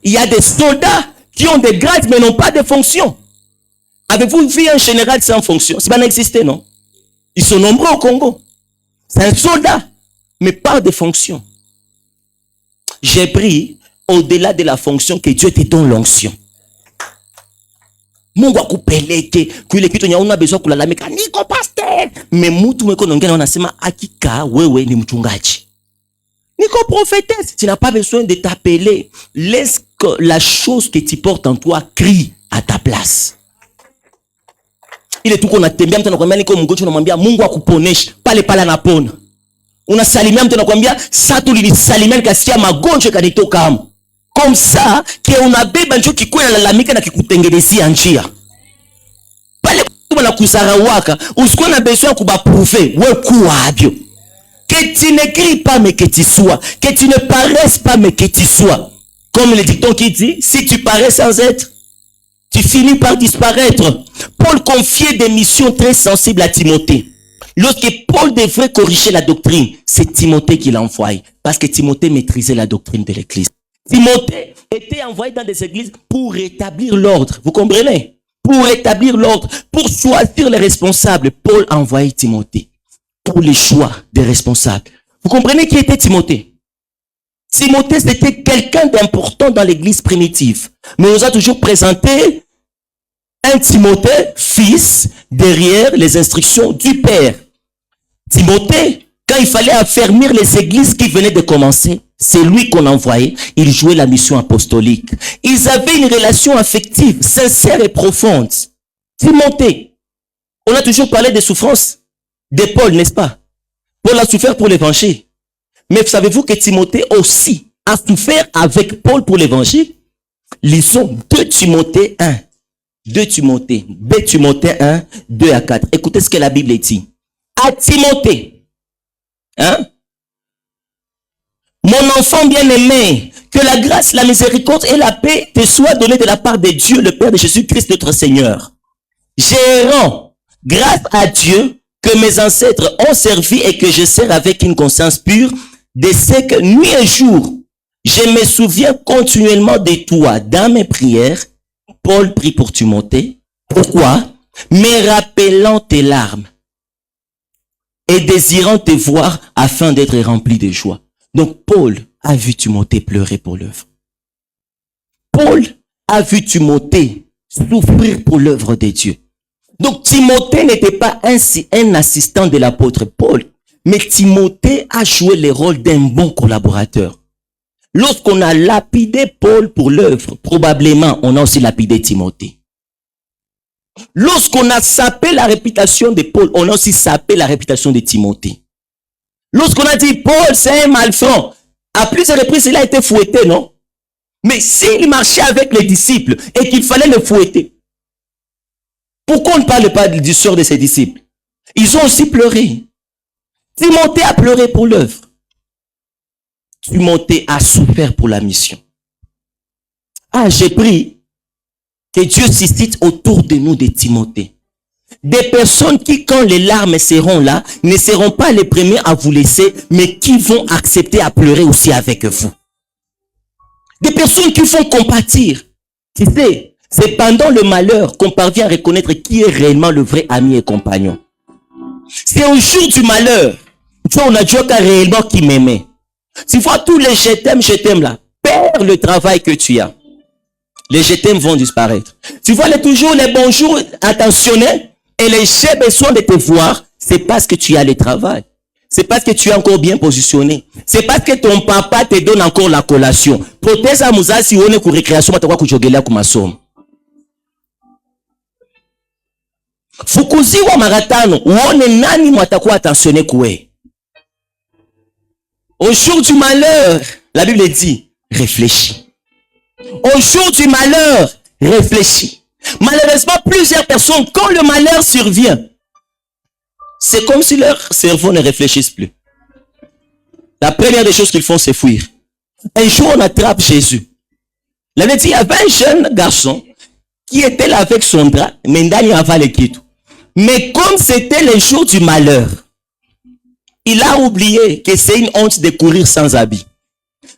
Il y a des soldats qui ont des grades mais n'ont pas de fonction. Avez-vous vu un général sans fonction? Ça va n'exister, non? Ils sont nombreux au Congo. C'est un soldat, mais pas de fonction. J'ai pris au-delà de la fonction que Dieu te donne l'onction. Mungu akupeleke kule kitu nya una besoin kulalamika niko pastor, mais mtu mweko nongea unasema hakika wewe ni mchungaji. Niko prophétesse, tu n'as pas besoin de t'appeler. Laisse que la chose que tu portes en toi crie à ta place. Ile tuko natembea mtu anakuambia niko mgonjwa, unamwambia Mungu akuponeshe, pale pale anapona. Unasalimia mtu anakuambia sasa tulinisalimia nikasikia magonjwa kanitoka hapo. Comme ça, que unabeba njo kikuwa nalalamika na kikutengenezea njia. Pale kuna kusarawaka, usikuwa na besoin kubaprouver, wewe kuwa abio. Que tu ne cries pas mais que tu sois, que tu ne paraisses pas mais que tu sois. Comme le dicton qui dit, si tu parais sans être, tu finis par disparaître. Paul confiait des missions très sensibles à Timothée. Lorsque Paul devrait corriger la doctrine, c'est Timothée qui l'envoie, parce que Timothée maîtrisait la doctrine de l'église. Timothée était envoyé dans des églises pour rétablir l'ordre. Vous comprenez? Pour rétablir l'ordre, pour choisir les responsables. Paul envoyait Timothée pour les choix des responsables. Vous comprenez qui était Timothée? Timothée, c'était quelqu'un d'important dans l'église primitive. Mais on nous a toujours présenté un Timothée, fils, derrière les instructions du père. Timothée, quand il fallait affermir les églises qui venaient de commencer, c'est lui qu'on envoyait. Il jouait la mission apostolique. Ils avaient une relation affective, sincère et profonde. Timothée, on a toujours parlé des souffrances de Paul, n'est-ce pas? Paul a souffert pour l'évangile. Mais savez-vous que Timothée aussi a souffert avec Paul pour l'évangile? Lisons 2 Timothée 1. 2 Timothée. 2 Timothée 1, 2 à 4. Écoutez ce que la Bible dit. À Timothée. Hein? Mon enfant bien-aimé, que la grâce, la miséricorde et la paix te soient données de la part de Dieu, le Père de Jésus-Christ, notre Seigneur. Je rends grâce à Dieu que mes ancêtres ont servi et que je sers avec une conscience pure de ce que nuit et jour, je me souviens continuellement de toi dans mes prières. Paul prie pour Timothée. Pourquoi? Me rappelant tes larmes. et désirant te voir afin d'être rempli de joie. Donc Paul a vu Timothée pleurer pour l'œuvre. Paul a vu Timothée souffrir pour l'œuvre de Dieu. Donc Timothée n'était pas un assistant de l'apôtre Paul, mais Timothée a joué le rôle d'un bon collaborateur. Lorsqu'on a lapidé Paul pour l'œuvre, probablement on a aussi lapidé Timothée. Lorsqu'on a sapé la réputation de Paul, on a aussi sapé la réputation de Timothée. Lorsqu'on a dit Paul c'est un malfrat, à plusieurs reprises il a été fouetté, non? Mais s'il marchait avec les disciples et qu'il fallait le fouetter, pourquoi on ne parle pas du sort de ses disciples? Ils ont aussi pleuré. Timothée a pleuré pour l'œuvre. Timothée a souffert pour la mission. Ah, j'ai pris que Dieu suscite autour de nous des Timothées. Des personnes qui, quand les larmes seront là, ne seront pas les premiers à vous laisser, mais qui vont accepter à pleurer aussi avec vous. Des personnes qui font compatir. Tu sais, c'est pendant le malheur qu'on parvient à reconnaître qui est réellement le vrai ami et compagnon. C'est au jour du malheur, tu vois, on a Dieu réellement qui m'aimait. Tu vois, tous les je t'aime là, perds le travail que tu as. Les je t'aime vont disparaître. Tu vois, toujours les bonjours attentionnés et les j'ai besoin de te voir, c'est parce que tu as le travail. C'est parce que tu es encore bien positionné. C'est parce que ton papa te donne encore la collation. Protège à muzazi uone ku récréation matakuwa kujogelea ku masomo. Fukuziwa maratano uone nani mwatakuwa attentionné kuwe. Au jour du malheur, la Bible dit, réfléchis. Au jour du malheur, réfléchis. Malheureusement, plusieurs personnes, quand le malheur survient, c'est comme si leur cerveau ne réfléchisse plus. La première des choses qu'ils font, c'est fuir. Un jour, on attrape Jésus. La Bible dit, il y avait un jeune garçon qui était là avec son drap, mais il avait le quitte. Mais comme c'était le jour du malheur, il a oublié que c'est une honte de courir sans habit.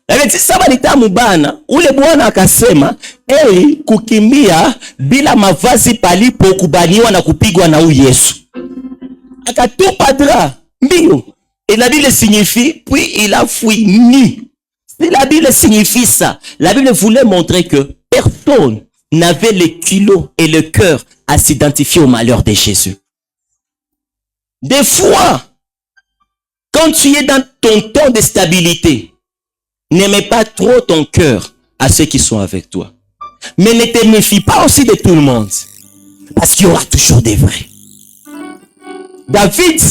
La Bible dit, saba lita mubana, ule bwana akasema, kukimbia bila mavazi palipo kubaniwa na kupigwa na huyu Yesu. Akatupa drap, mbio. Et la Bible signifie, puis il a fui nu. Si la Bible signifie ça, la Bible voulait montrer que personne n'avait le culot et le cœur à s'identifier au malheur de Jésus. Des fois, quand tu es dans ton temps de stabilité, n'aimez pas trop ton cœur à ceux qui sont avec toi. Mais ne te méfie pas aussi de tout le monde. Parce qu'il y aura toujours des vrais. David,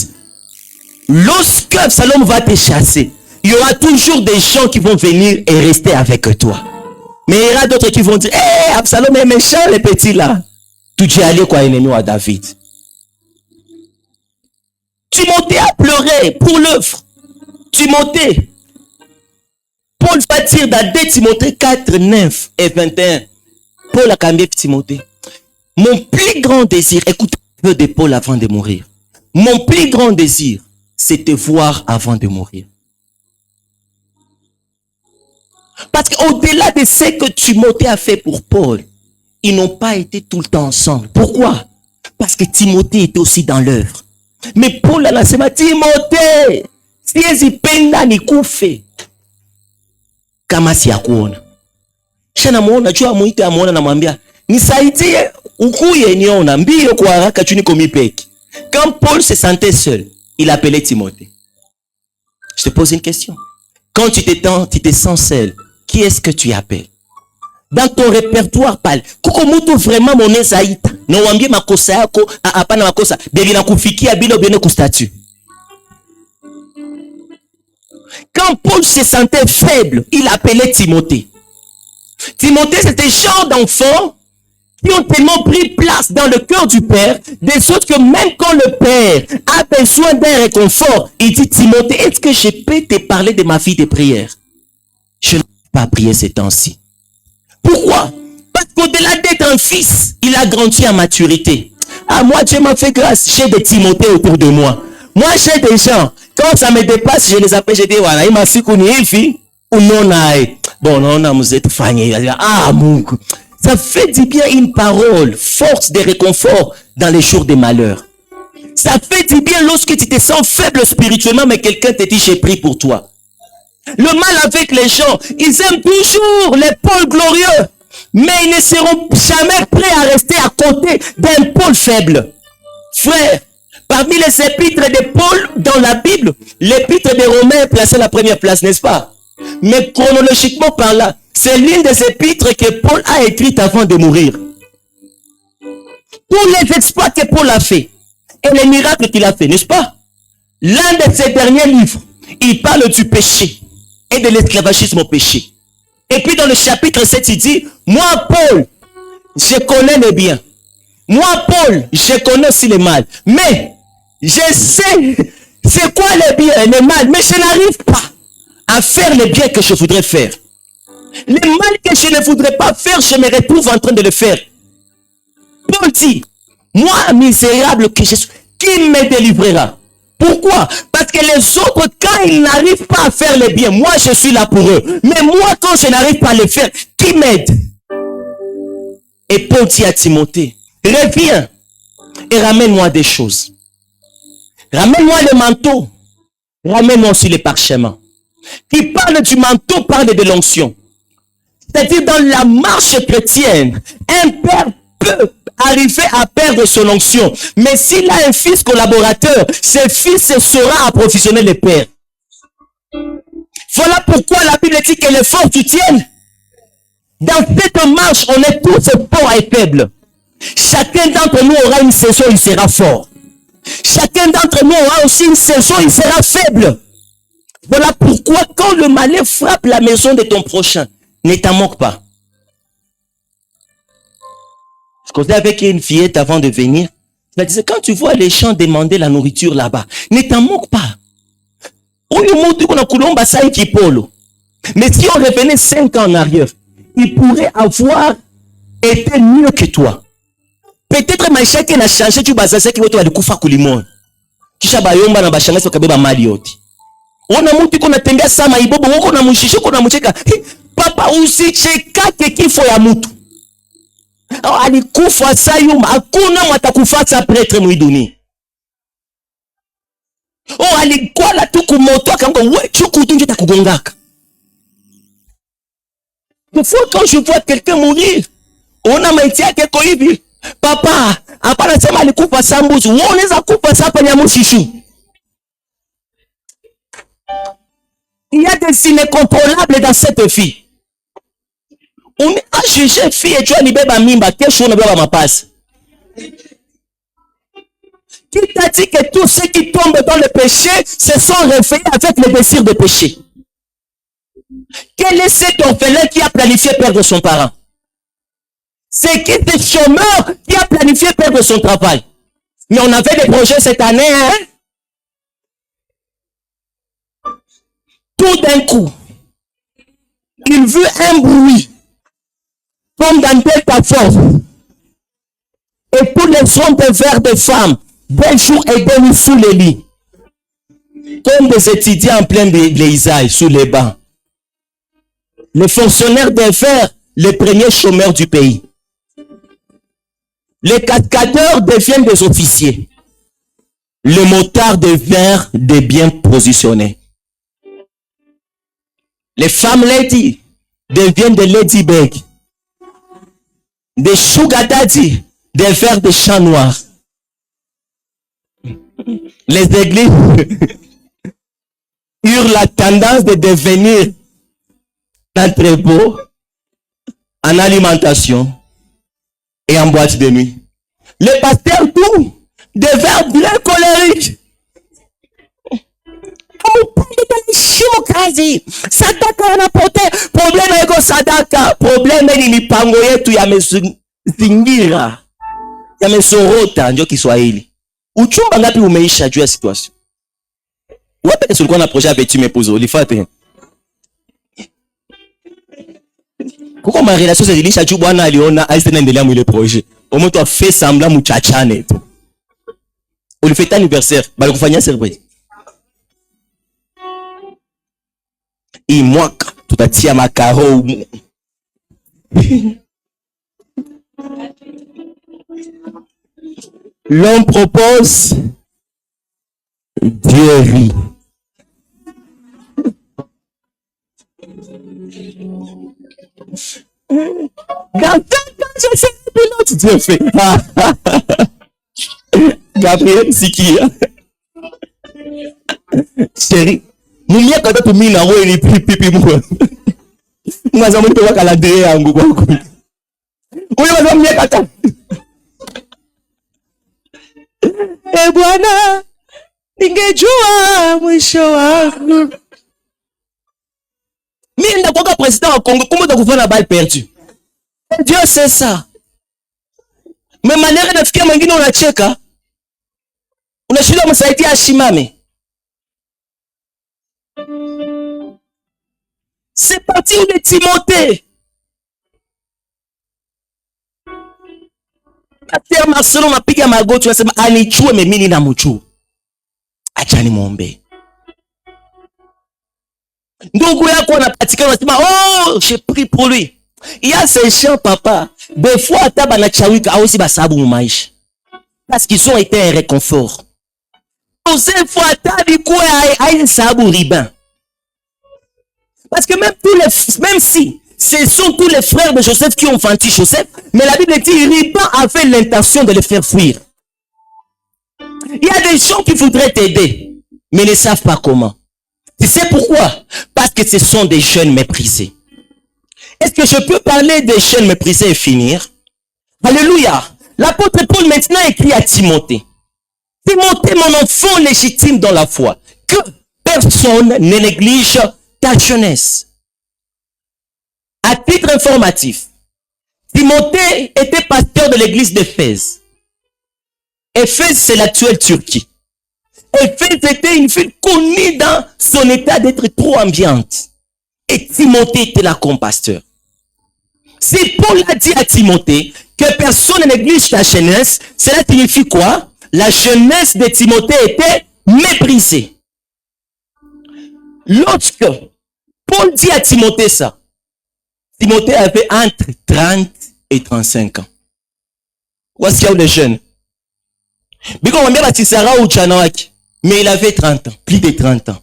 lorsque Absalom va te chasser, il y aura toujours des gens qui vont venir et rester avec toi. Mais il y aura d'autres qui vont dire, Absalom est méchant, les petits là. Tu es allé quoi, ennemi à David. Timothée a pleuré pour l'œuvre. Timothée. Paul va dire dans 2 Timothée 4, 9 et 21. Paul a cambié Timothée. Mon plus grand désir, écoute un peu de Paul avant de mourir. Mon plus grand désir, c'est te voir avant de mourir. Parce qu'au-delà de ce que Timothée a fait pour Paul, ils n'ont pas été tout le temps ensemble. Pourquoi? Parce que Timothée était aussi dans l'œuvre. Mais Paul a lancé Timothée, si ezipenda nikufe kama si akuona. Shana muona jua muite amuona na mwambia nisaidie ukuye niona mbio kwa haraka tu niko mipeki. Quand Paul se sentait seul, il appelait Timothée. Je te pose une question. Quand tu te sens seul, qui est-ce que tu appelles? Dans ton répertoire pale, kuko mutu vraiment moneza ita. Na uambie makosa yako, hapana makosa, bebina kufikia bila bene kustatu. Quand Paul se sentait faible, il appelait Timothée. Timothée, c'était genre d'enfants qui ont tellement pris place dans le cœur du Père, de sorte que même quand le Père a besoin d'un réconfort, il dit, Timothée, est-ce que je peux te parler de ma vie de prière? Je ne peux pas prier ces temps-ci. Pourquoi? Parce qu'au-delà d'être un fils, il a grandi en maturité. Ah, moi, Dieu m'a fait grâce, j'ai des Timothées autour de moi. Moi, j'ai des gens, quand ça me dépasse, je les appelle, je dis, voilà, il m'a si connu, ou non, bon, non, vous êtes fagné. Ah, mon Dieu. Ça fait du bien une parole, force de réconfort dans les jours de malheur. Ça fait du bien lorsque tu te sens faible spirituellement, mais quelqu'un te dit, j'ai pris pour toi. Le mal avec les gens, ils aiment toujours les pôles glorieux, mais ils ne seront jamais prêts à rester à côté d'un pôle faible. Frère, parmi les épîtres de Paul dans la Bible, l'épître des Romains est placé à la première place, n'est-ce pas? Mais chronologiquement parlant, c'est l'une des épîtres que Paul a écrites avant de mourir. Tous les exploits que Paul a fait et les miracles qu'il a fait, n'est-ce pas? L'un de ses derniers livres, il parle du péché et de l'esclavagisme au péché. Et puis dans le chapitre 7, il dit, moi Paul, je connais le bien. Moi Paul, je connais aussi le mal. Mais je sais c'est quoi le bien et le mal, mais je n'arrive pas à faire le bien que je voudrais faire. Le mal que je ne voudrais pas faire, je me retrouve en train de le faire. Paul dit, moi misérable que je suis, qui me délivrera? Pourquoi? Parce que les autres, quand ils n'arrivent pas à faire le bien, moi je suis là pour eux. Mais moi, quand je n'arrive pas à le faire, qui m'aide? Et Paul dit à Timothée, reviens et ramène-moi des choses. Ramène-moi le manteau. Ramène-moi aussi les parchemins. Qui parle du manteau, parle de l'onction. C'est-à-dire dans la marche chrétienne, un père peut arriver à perdre son onction. Mais s'il a un fils collaborateur, ce fils saura approvisionner le père. Voilà pourquoi la Bible dit que les forts soutiennent. Dans cette marche, on est tous forts et faibles. Chacun d'entre nous aura une saison, il sera fort. Chacun d'entre nous aura aussi une saison, il sera faible. Voilà pourquoi quand le malheur frappe la maison de ton prochain, ne t'en moque pas. Je causais avec une fillette avant de venir. Elle disait, quand tu vois les gens demander la nourriture là-bas, ne t'en moque pas. Mais si on revenait 5 ans en arrière, il pourrait avoir été mieux que toi. Peut-être maisha yake na changé tu bazasa ki wote walikufa kulimoni. Kisha bayomba na bashangazi wakabeba mali yote. Ona mtu kuna tembea sama ibobo wako na mshisho kuna mcheka. Papa usichekake kifo ya mtu. Alikufa sayuma hakuna mtakufuata pretre mwiduni. Alikuwa tu kumoto akamgo wewe chuku tunje takugongaka. Des fois quand je vois quelqu'un mourir, on a maiti yake ko hivi. Papa, hapana sema alikufa sambuzi. Wewe unaweza kufa sapa nyamushishu. Il y a des incontrôlables dans cette fille. On a jugé fille et tu as libéré mimba, kesho unabeba mapasi. Qui t'a dit que tous ceux qui tombent dans le péché se sont réveillés avec le désir de péché? Quel est cet orphelin qui a planifié perdre son parent? C'est qui ce chômeur qui a planifié perdre son travail? Mais on avait des projets cette année, hein? Tout d'un coup, il veut un bruit, comme dans Delta Force. Et tous les sons de verre de femmes, des jours et des nuits sous les lits. Comme des étudiants en plein de sous les bancs. Les fonctionnaires des verres, les premiers chômeurs du pays. Les cascadeurs deviennent des officiers. Les motards deviennent des bien positionnés. Les femmes lady deviennent des ladybug. Des sugar daddy deviennent des chats noirs. Les églises eurent la tendance de devenir très beaux en alimentation et en boîte de nuit. Les pasteurs tout deviennent bien colériques. Sadaka anapote problème iko sadaka problème ni mipango yetu yamezingira yamesorota ndio Kiswahili. Uchumba ngapi umeisha juu ya situation? Wapi ulikuwa na projet avec tu m'épouses ulifate? Kuko ma relation zilisha juu bwana aliona aisinaendelea mwile projet. Omoto a fait semblant muchachane tu. Ulifeta anniversaire, bali kufanyia surprise. Imwaka tutatia makaro. L'homme propose Dieu rit. Quand je fais pilote, Dieu fait. Gabriel Sikia. Chérie, mumia kata tumina wewe ni pipi mwa. Mwaza mtu wa kaladre yangu kwa kweli. Huyo ndo mumia kata. Bwana, ningejua mwisho wangu. Mimi ndakuwa president wa Congo, comment tu kufanya balle perdue? Dieu sait ça. Mais manière nafikia mwingine unacheka. Unashinda msaidia ashimame. C'est parti de Timothée. Pasteur Marcelo unapiga magoti unasema anichue mimi ninamchua. Acha nimwombe. Ndugu yako anapatikana unasema oh, j'ai pris pour lui. Il y a ces gens papa, des fois ata banachawika aussi basabu mu maisha. Parce qu'ils ont été un réconfort. Ces fois ata bikuwa ai sabu riban. Parce que même si ce sont tous les frères de Joseph qui ont fanti Joseph, mais la Bible dit Riban avait l'intention de le faire fuir. Il y a des gens qui voudraient t'aider, mais ne savent pas comment. Tu sais pourquoi? Parce que ce sont des jeunes méprisés. Est-ce que je peux parler des jeunes méprisés et finir? Alléluia. L'apôtre Paul maintenant écrit à Timothée. Timothée, mon enfant légitime dans la foi, que personne ne néglige ta jeunesse. À titre informatif, Timothée était pasteur de l'église d'Éphèse. Éphèse, c'est l'actuelle Turquie. Éphèse était une ville connue dans son état d'être trop ambiante. Et Timothée était là comme pasteur. Si Paul a dit à Timothée que personne ne néglige la jeunesse, cela signifie quoi? La jeunesse de Timothée était méprisée. Lorsque Paul dit à Timothée ça, Timothée avait entre 30 et 35 ans. Voici où les jeunes. Mais il avait 30 ans, plus de 30 ans.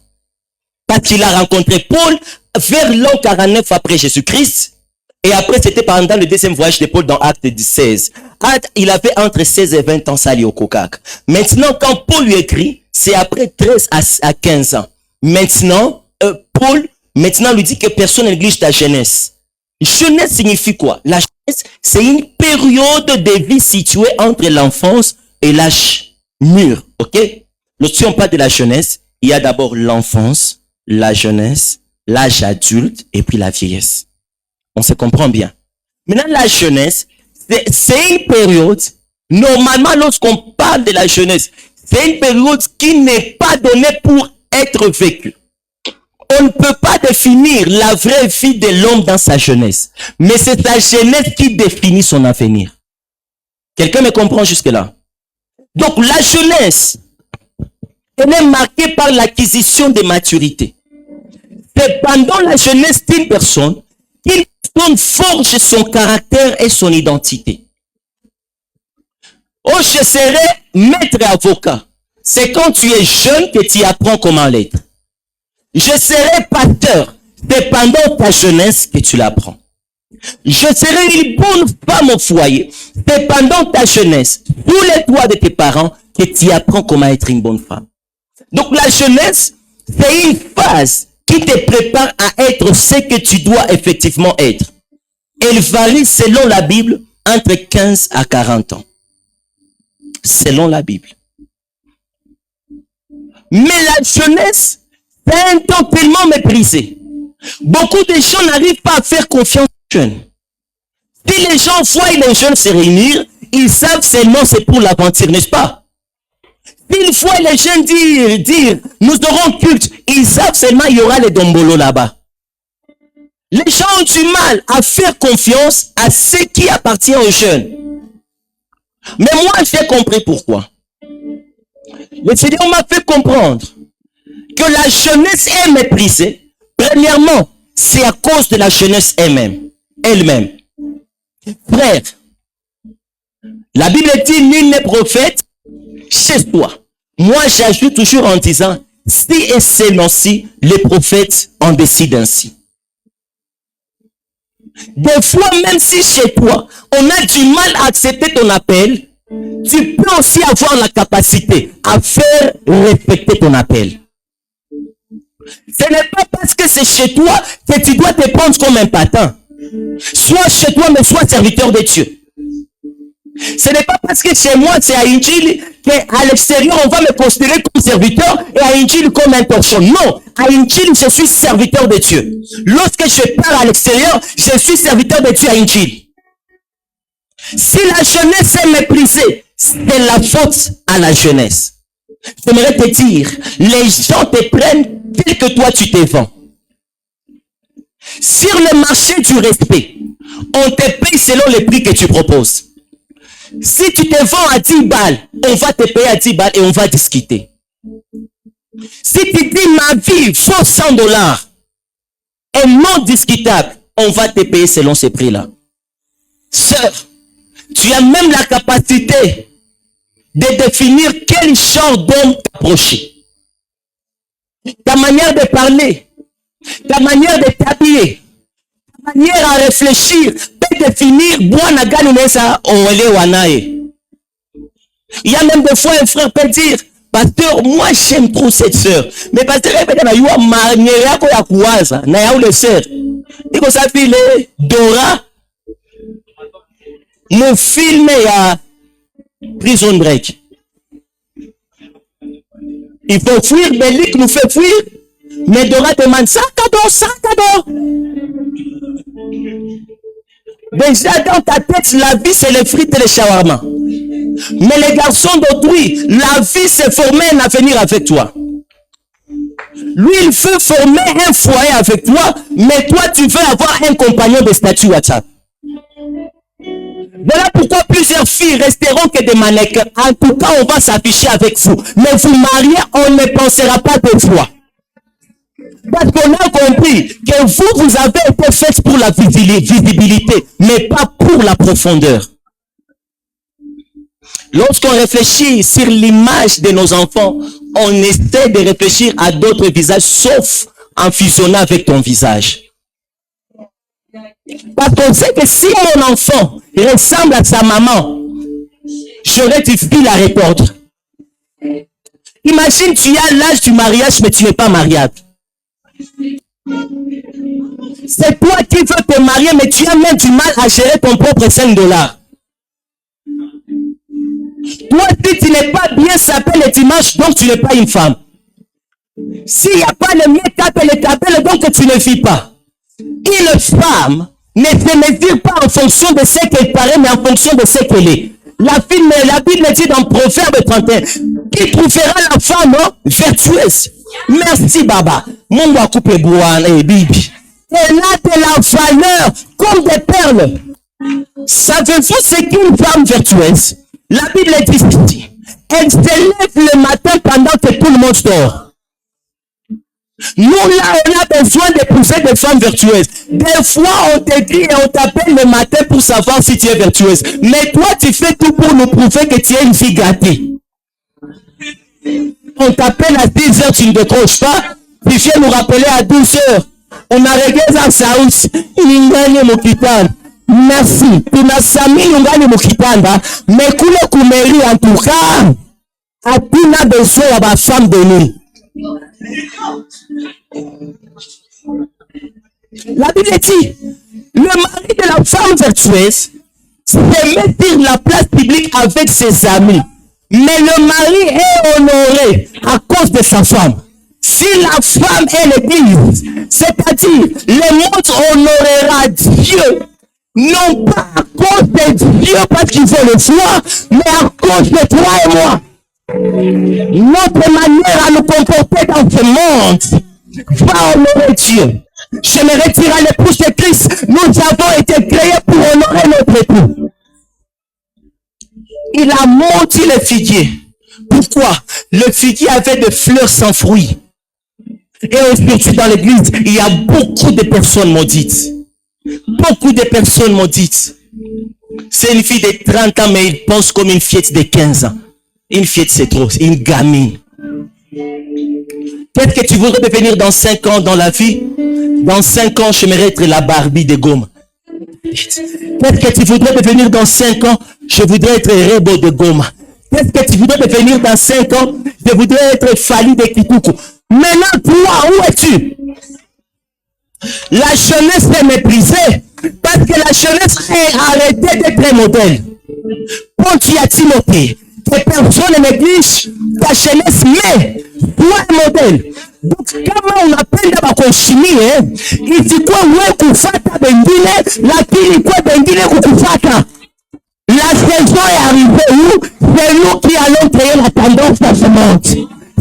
Parce qu'il a rencontré Paul vers l'an 49 après Jésus-Christ. Et après, c'était pendant le deuxième voyage de Paul dans Acte 16. Il avait entre 16 et 20 ans, ça au Kokak. Maintenant, quand Paul lui écrit, c'est après 13 à 15 ans. Maintenant, Paul, maintenant, lui dit que personne ne néglige ta jeunesse. Jeunesse signifie quoi? La jeunesse, c'est une période de vie située entre l'enfance et l'âge mûr. Ok? Lorsqu'on parle de la jeunesse, il y a d'abord l'enfance, la jeunesse, l'âge adulte et puis la vieillesse. On se comprend bien. Maintenant, la jeunesse, c'est une période, normalement, lorsqu'on parle de la jeunesse, c'est une période qui n'est pas donnée pour être vécue. On ne peut pas définir la vraie vie de l'homme dans sa jeunesse. Mais c'est sa jeunesse qui définit son avenir. Quelqu'un me comprend jusque-là? Donc, la jeunesse, elle est marquée par l'acquisition de maturité. C'est pendant la jeunesse d'une personne qu'il forge son caractère et son identité. Oh, je serai maître avocat. C'est quand tu es jeune que tu apprends comment l'être. Je serai pasteur. C'est pendant ta jeunesse que tu l'apprends. Je serai une bonne femme au foyer. C'est pendant ta jeunesse, sous les toits de tes parents, que tu apprends comment être une bonne femme. Donc la jeunesse, c'est une phase qui te prépare à être ce que tu dois effectivement être. Elle varie selon la Bible entre 15 à 40 ans. Selon la Bible. Mais la jeunesse, c'est un temps tellement méprisé. Beaucoup de gens n'arrivent pas à faire confiance aux jeunes. Si les gens voient les jeunes se réunir, ils savent seulement c'est pour l'aventure, n'est-ce pas? S'ils voient les jeunes dire, nous aurons culte, ils savent seulement il y aura les dombolos là-bas. Les gens ont du mal à faire confiance à ce qui appartient aux jeunes. Mais moi, j'ai compris pourquoi. Le Seigneur m'a fait comprendre que la jeunesse est méprisée. Premièrement, c'est à cause de la jeunesse elle-même. Frère, la Bible dit nul n'est prophète chez toi. Moi, j'ajoute toujours en disant, si et seulement si les prophètes en décident ainsi. Des fois, même si chez toi, on a du mal à accepter ton appel, tu peux aussi avoir la capacité à faire respecter ton appel. Ce n'est pas parce que c'est chez toi que tu dois te prendre comme un patin. Soit chez toi, mais soit serviteur de Dieu. Ce n'est pas parce que chez moi, c'est à Injil, qu'à l'extérieur, on va me considérer comme serviteur et à Injil comme un torchon. Non, à Injil, je suis serviteur de Dieu. Lorsque je pars à l'extérieur, je suis serviteur de Dieu à Injil. Si la jeunesse est méprisée, c'est la faute à la jeunesse. J'aimerais te dire, les gens te prennent tel que toi tu te vends. Sur le marché du respect, on te paye selon les prix que tu proposes. Si tu te vends à 10 balles, on va te payer à 10 balles et on va discuter. Si tu dis ma vie vaut 100 dollars et non discutable, on va te payer selon ces prix-là. Sœur, tu as même la capacité de définir quel genre d'homme t'approcher. Ta manière de parler, ta manière de t'habiller, ta manière à réfléchir peut définir il y a même des fois un frère peut dire, pasteur, moi j'aime trop cette sœur, mais pasteur, il faut s'appeler Dora, mon film à Prison Break. Il faut fuir, Bellic nous fait fuir, mais Dora demande ça cadeau. Déjà dans ta tête, la vie c'est les frites et les shawarma. Mais les garçons d'autrui, la vie c'est former un avenir avec toi. Lui, il veut former un foyer avec toi, mais toi, tu veux avoir un compagnon de statut WhatsApp. Voilà pourquoi plusieurs filles resteront que des mannequins. En tout cas, on va s'afficher avec vous. Mais vous mariez, on ne pensera pas de foi. Parce qu'on a compris que vous avez été faits pour la visibilité, mais pas pour la profondeur. Lorsqu'on réfléchit sur l'image de nos enfants, on essaie de réfléchir à d'autres visages, sauf en fusionnant avec ton visage. Parce qu'on sait que si mon enfant ressemble à sa maman, j'aurais difficile à répondre. Imagine, tu as l'âge du mariage, mais tu n'es pas mariable. C'est toi qui veux te marier, mais tu as même du mal à gérer ton propre 5 dollars. Toi, si tu n'es pas bien sapé le dimanche, donc tu n'es pas une femme. S'il n'y a pas le make-up et le tabelle, donc tu ne vis pas. Une femme ne se mesure pas en fonction de ce qu'elle paraît, mais en fonction de ce qu'elle est. La Bible dit dans Proverbe 31, qui trouvera la femme vertueuse. Merci, Baba. Mon doigt couper boire et bibi. Elle a de la valeur comme des perles. Savez-vous ce qu'est une femme vertueuse? La Bible dit, elle se lève le matin pendant que tout le monde dort. Nous, là, on a besoin d'épouser des femmes vertueuses. Des fois, on te dit et on t'appelle le matin pour savoir si tu es vertueuse. Mais toi, tu fais tout pour nous prouver que tu es une fille gâtée. On t'appelle à 10 heures, tu ne décroches pas. Tu viens nous rappeler à 12 heures. On a regardé à Saouz. Merci. Tu n'as sami l'ungani mukitanda. Mais kule kumeri en tout cas. Atina besoin à ma femme de nous. La Bible dit, le mari de la femme vertueuse se met sur la place publique avec ses amis. Mais le mari est honoré à cause de sa femme. Si la femme est l'église, c'est-à-dire le monde honorera Dieu, non pas à cause de Dieu parce qu'il faut le voir, mais à cause de toi et moi. Notre manière à nous comporter dans ce monde va honorer Dieu. Je me retire à l'épouse de Christ. Nous avons été créés pour honorer notre époux. Il a maudit le figuier. Pourquoi? Le figuier avait des fleurs sans fruits. Et aujourd'hui dans l'église, il y a beaucoup de personnes maudites. Beaucoup de personnes maudites. C'est une fille de 30 ans, mais il pense comme une fillette de 15 ans. Une fillette, c'est trop. Une gamine. Qu'est-ce que tu voudrais devenir dans 5 ans dans la vie? Dans 5 ans, j'aimerais être la Barbie de Goma. Qu'est-ce que tu voudrais devenir dans 5 ans? Je voudrais être Rebo de Goma. Qu'est-ce que tu voudrais devenir dans 5 ans? Je voudrais être Fali de Kituku. Maintenant, toi, où es-tu? La jeunesse est méprisée parce que la jeunesse est arrêtée d'être un modèle. Ponti à Timothée, que personne ne néglige ta jeunesse, mais toi un modèle. Donc, kama unapenda bakuheshimie, isikuwe wewe kufata bengine, lakini kwa bengine kukufata. La saison est arrivée où c'est nous qui allons créer la tendance dans ce monde.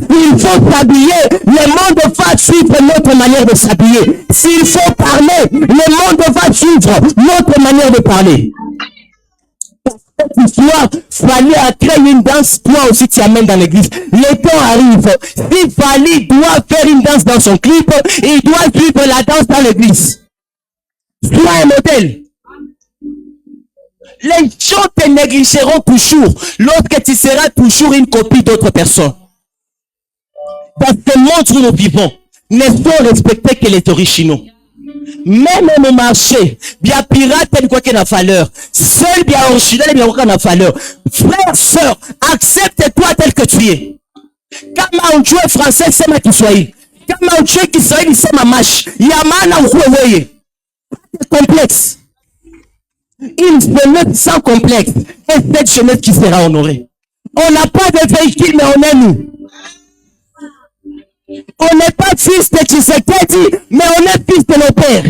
Il faut s'habiller, le monde va suivre notre manière de s'habiller. S'il faut parler, le monde va suivre notre manière de parler. Cette histoire, Fali a créé une danse, toi aussi tu amènes dans l'église. Le temps arrive. Si Fali doit faire une danse dans son clip, il doit suivre la danse dans l'église. Sois un modèle. Les gens te négligeront toujours lorsque tu seras toujours une copie d'autres personnes. Dans ce monde où nous vivons, ne sont respectés que les originaux. Même au marché, bien pirate, il quoi qu'il a valeur. Seul bien original, il y a valeur. Frère, sœur, accepte-toi tel que tu es. Kama ujue français, sema Kiswahili. Kama ujue Kiswahili, sema mash. Yamana ukweweye. Complexe. Une jeunesse sans complexe. Et cette jeunesse qui sera honorée. On n'a pas de véhicule, mais on est nous. On n'est pas fils de Tshisekedi, mais on est fils de nos pères.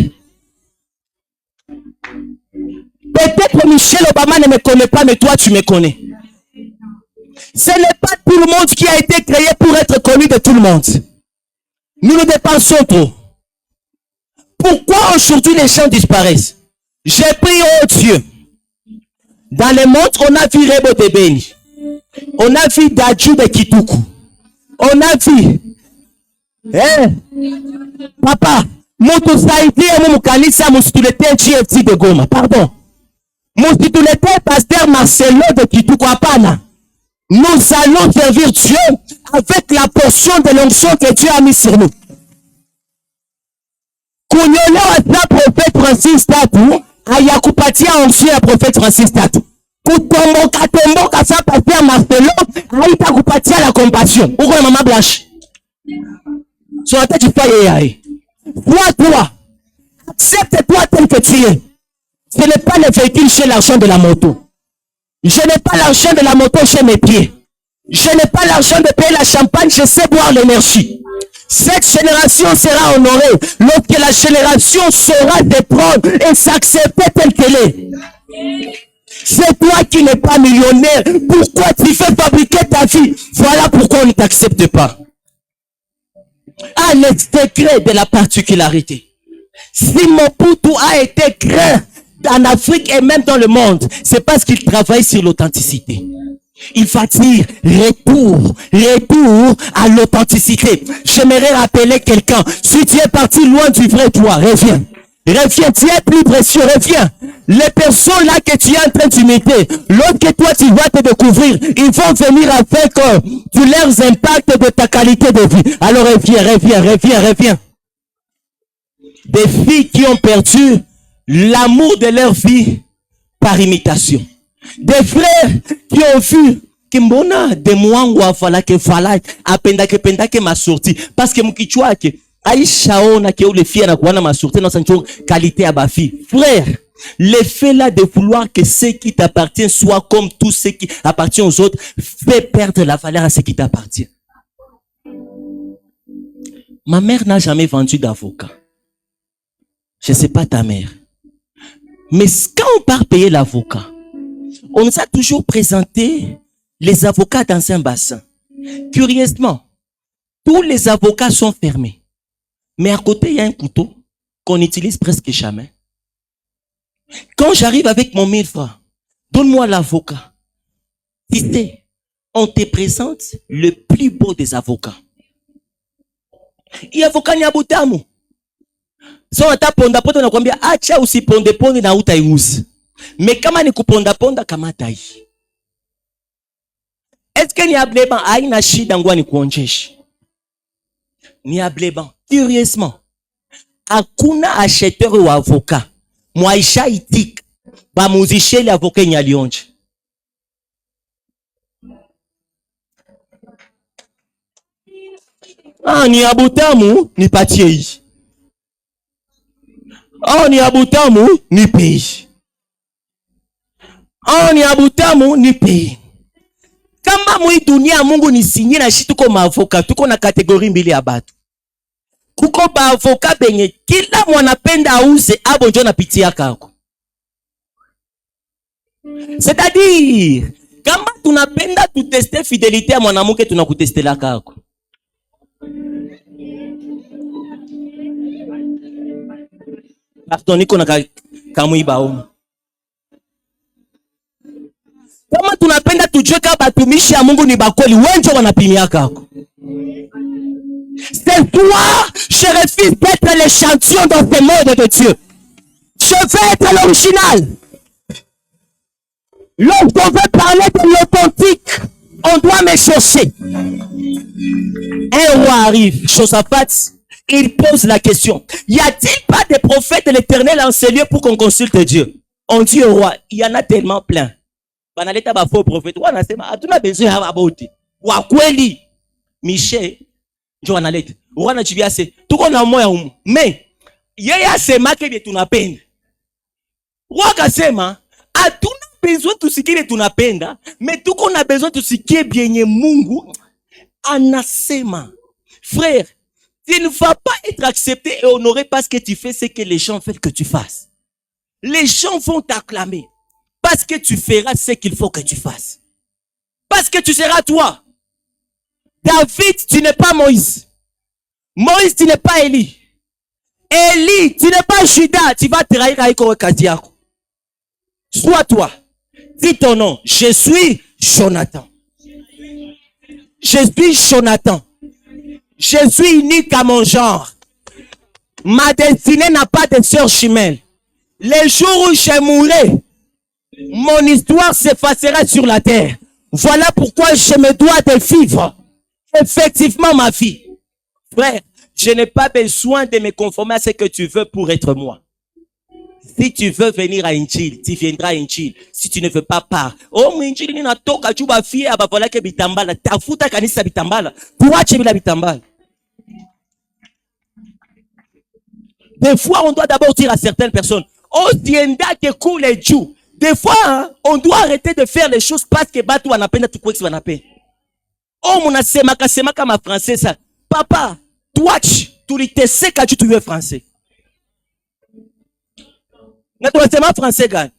Peut-être Michel Obama ne me connaît pas, mais toi tu me connais. Ce n'est pas tout le monde qui a été créé pour être connu de tout le monde. Nous nous dépensons trop. Pourquoi aujourd'hui les gens disparaissent? J'ai pris au Dieu. Dans le monde, on a vu Rebo de Beni. On a vu Dadju de Kituku. On a vu papa, mutusaidie mu kanisa musitulete GFC de Goma. Pardon. Musitulete pasteur Marcelo de Kituku. Hapana. Nous allons servir Dieu avec la portion de l'onction que Dieu a mis sur nous. Kunyolewa sa prophète Francis Tatu, ayakupatia onction ya prophète Francis Tatu. Kutomboka sa pasteur Marcelo, haitakupatia la compassion. Uko na mama Blanche. Sur la tête du foyer. Toi, accepte-toi tel que tu es. Ce n'est pas le véhicule chez l'argent de la moto. Je n'ai pas l'argent de la moto chez mes pieds. Je n'ai pas l'argent de payer la champagne, je sais boire l'énergie. Cette génération sera honorée lorsque la génération saura te prendre et s'accepter telle qu'elle est. C'est toi qui n'es pas millionnaire. Pourquoi tu fais fabriquer ta vie? Voilà pourquoi on ne t'accepte pas. Ah, le secret de la particularité. Si Mobutu a été créé en Afrique et même dans le monde, c'est parce qu'il travaille sur l'authenticité. Il va dire retour à l'authenticité. J'aimerais rappeler quelqu'un. Si tu es parti loin du vrai toi, reviens. Reviens, tu es plus précieux, reviens. Les personnes là que tu es en train d'imiter, lorsque toi tu vas te découvrir, ils vont venir avec tous leurs impacts de ta qualité de vie. Alors reviens. Des filles qui ont perdu l'amour de leur vie par imitation. Des frères qui ont vu que mbona de mwangu afala ke fala apenda ke ma sorti parce que mkichwa ke aishaona ke ule fille na kuana ma sorti na sancho qualité à ba fille. Frère, le fait là de vouloir que ce qui t'appartient soit comme tout ce qui appartient aux autres fait perdre la valeur à ce qui t'appartient. Ma mère n'a jamais vendu d'avocat. Je sais pas ta mère. Mais quand on part payer l'avocat, on nous a toujours présenté les avocats dans un bassin. Curieusement, tous les avocats sont fermés. Mais à côté, il y a un couteau qu'on n'utilise presque jamais. Quand j'arrive avec mon 1000 francs, donne-moi l'avocat. Tu sais, on te présente le plus beau des avocats. Il y a avocat Nyabutamu. So ata ponda ponda nakwambia acha usiponde ponde na utaiuzi. Mais kama ni kuponda ponda kamata hii. Est-ce que ni ableban haina shida ngwani kuonjesha? Ni ableban. Curieusement, hakuna acheteur wa avocat. Mwaisha itik. Ba muzishe li avocat nyalionje. Ni abutamu ni patie hii. Ni abutamu ni pei. Ni abutamu ni pei. Kama mwi dunia Mungu ni sinye na shi tuko maavoka, tuko na kategori mbili ya batu. Kuko ba avoka benye kila mwanapenda auze abo njo napitia kako. C'est-à-dire, kama tunapenda tuteste fidelite ya mwanamuke tunakutestela kako. Pardon, niko na kamwiba umu. Kama tunapenda tujue kama batumishi ya Mungu ni bakweli, wenjo wanapimia kako. C'est toi, je refuse d'être l'échantillon dans ce monde de Dieu. Je veux être l'original. Lorsqu'on veut parler de l'authentique, on doit me chercher. Un roi arrive, Josaphat, il pose la question. Y a-t-il pas de prophètes de l'Éternel en ce lieu pour qu'on consulte Dieu? On dit au roi, il y en a tellement plein. Banaleta ba faux prophète. Wana sema hatuna besoin ya baboti. Wa kweli. Michel ndio analeta. Wana chibia se tuko na moyo humu. Mais yeye asema ke tunapenda. Waka sema hatuna besoin tusikie tunapenda, mais tuko na besoin tusikie bienye Mungu anasema. Frère, tu ne vas pas être accepté et honoré parce que tu fais ce que les gens veulent que tu fasses. Les gens vont t'acclamer parce que tu feras ce qu'il faut que tu fasses. Parce que tu seras toi. David, tu n'es pas Moïse. Moïse, tu n'es pas Élie. Élie, tu n'es pas Judas. Tu vas trahir avec Kadiako. Sois toi. Dis ton nom. Je suis Jonathan. Je suis Jonathan. Je suis unique à mon genre. Ma destinée n'a pas de sœur jumelle. Les jours où je mourrai, mon histoire s'effacera sur la terre. Voilà pourquoi je me dois de vivre effectivement ma vie. Frère, je n'ai pas besoin de me conformer à ce que tu veux pour être moi. Si tu veux venir à Injil, tu viendras à Injil. Si tu ne veux pas, pars. Oh, Injil ni natoka chuba fie abavala ke bitambala. Tafuta kanisa bitambala. Tuache bila bitambala. Des fois, on doit d'abord dire à certaines personnes, oh, tienda que coule Dieu. Des fois, hein, on doit arrêter de faire les choses parce que batu wanapenda tu kweki wanape. Oh, mon semaka ma français ça. Papa, toi, tu li te sais que tu es français. Mais toi, c'est ma français, gars.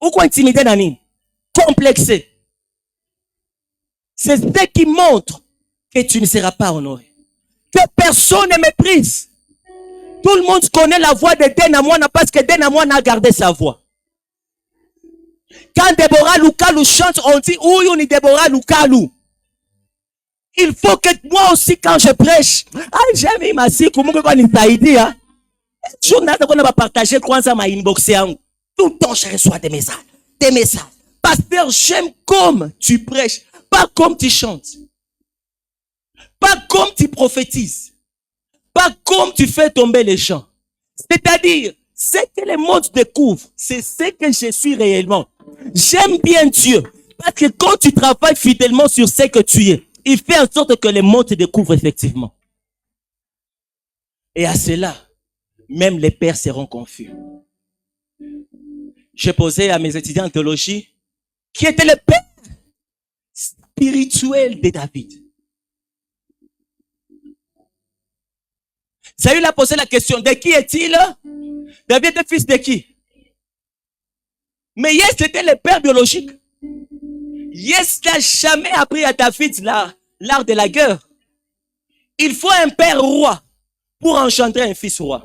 Ou quoi intimider nani? Complexé. C'est ce qui montre que tu ne seras pas honoré. Que personne ne méprise. Tout le monde connaît la voix de Denamwana parce que Denamwana a gardé sa voix. Quand Deborah Lukalu chante, on dit ouyo ni Deborah Lukalu. Il faut que moi aussi, quand je prêche, j'aime ma si, comment qu'on y taïdi, hein. Je n'ai pas partagé quoi ça m'a inboxé. Tout le temps, je reçois des messages. Des messages. Pasteur, j'aime comme tu prêches, pas comme tu chantes. Pas comme tu prophétises. Pas comme tu fais tomber les gens. C'est-à-dire, ce que le monde découvre, c'est ce que je suis réellement. J'aime bien Dieu. Parce que quand tu travailles fidèlement sur ce que tu es, il fait en sorte que le monde te découvre effectivement. Et à cela, même les pères seront confus. J'ai posé à mes étudiants en théologie, qui était le père spirituel de David. Saül a posé la question, de qui est-il? David était fils de qui? Mais Yes était le père biologique. Yes n'a jamais appris à David l'art de la guerre. Il faut un père roi pour engendrer un fils roi.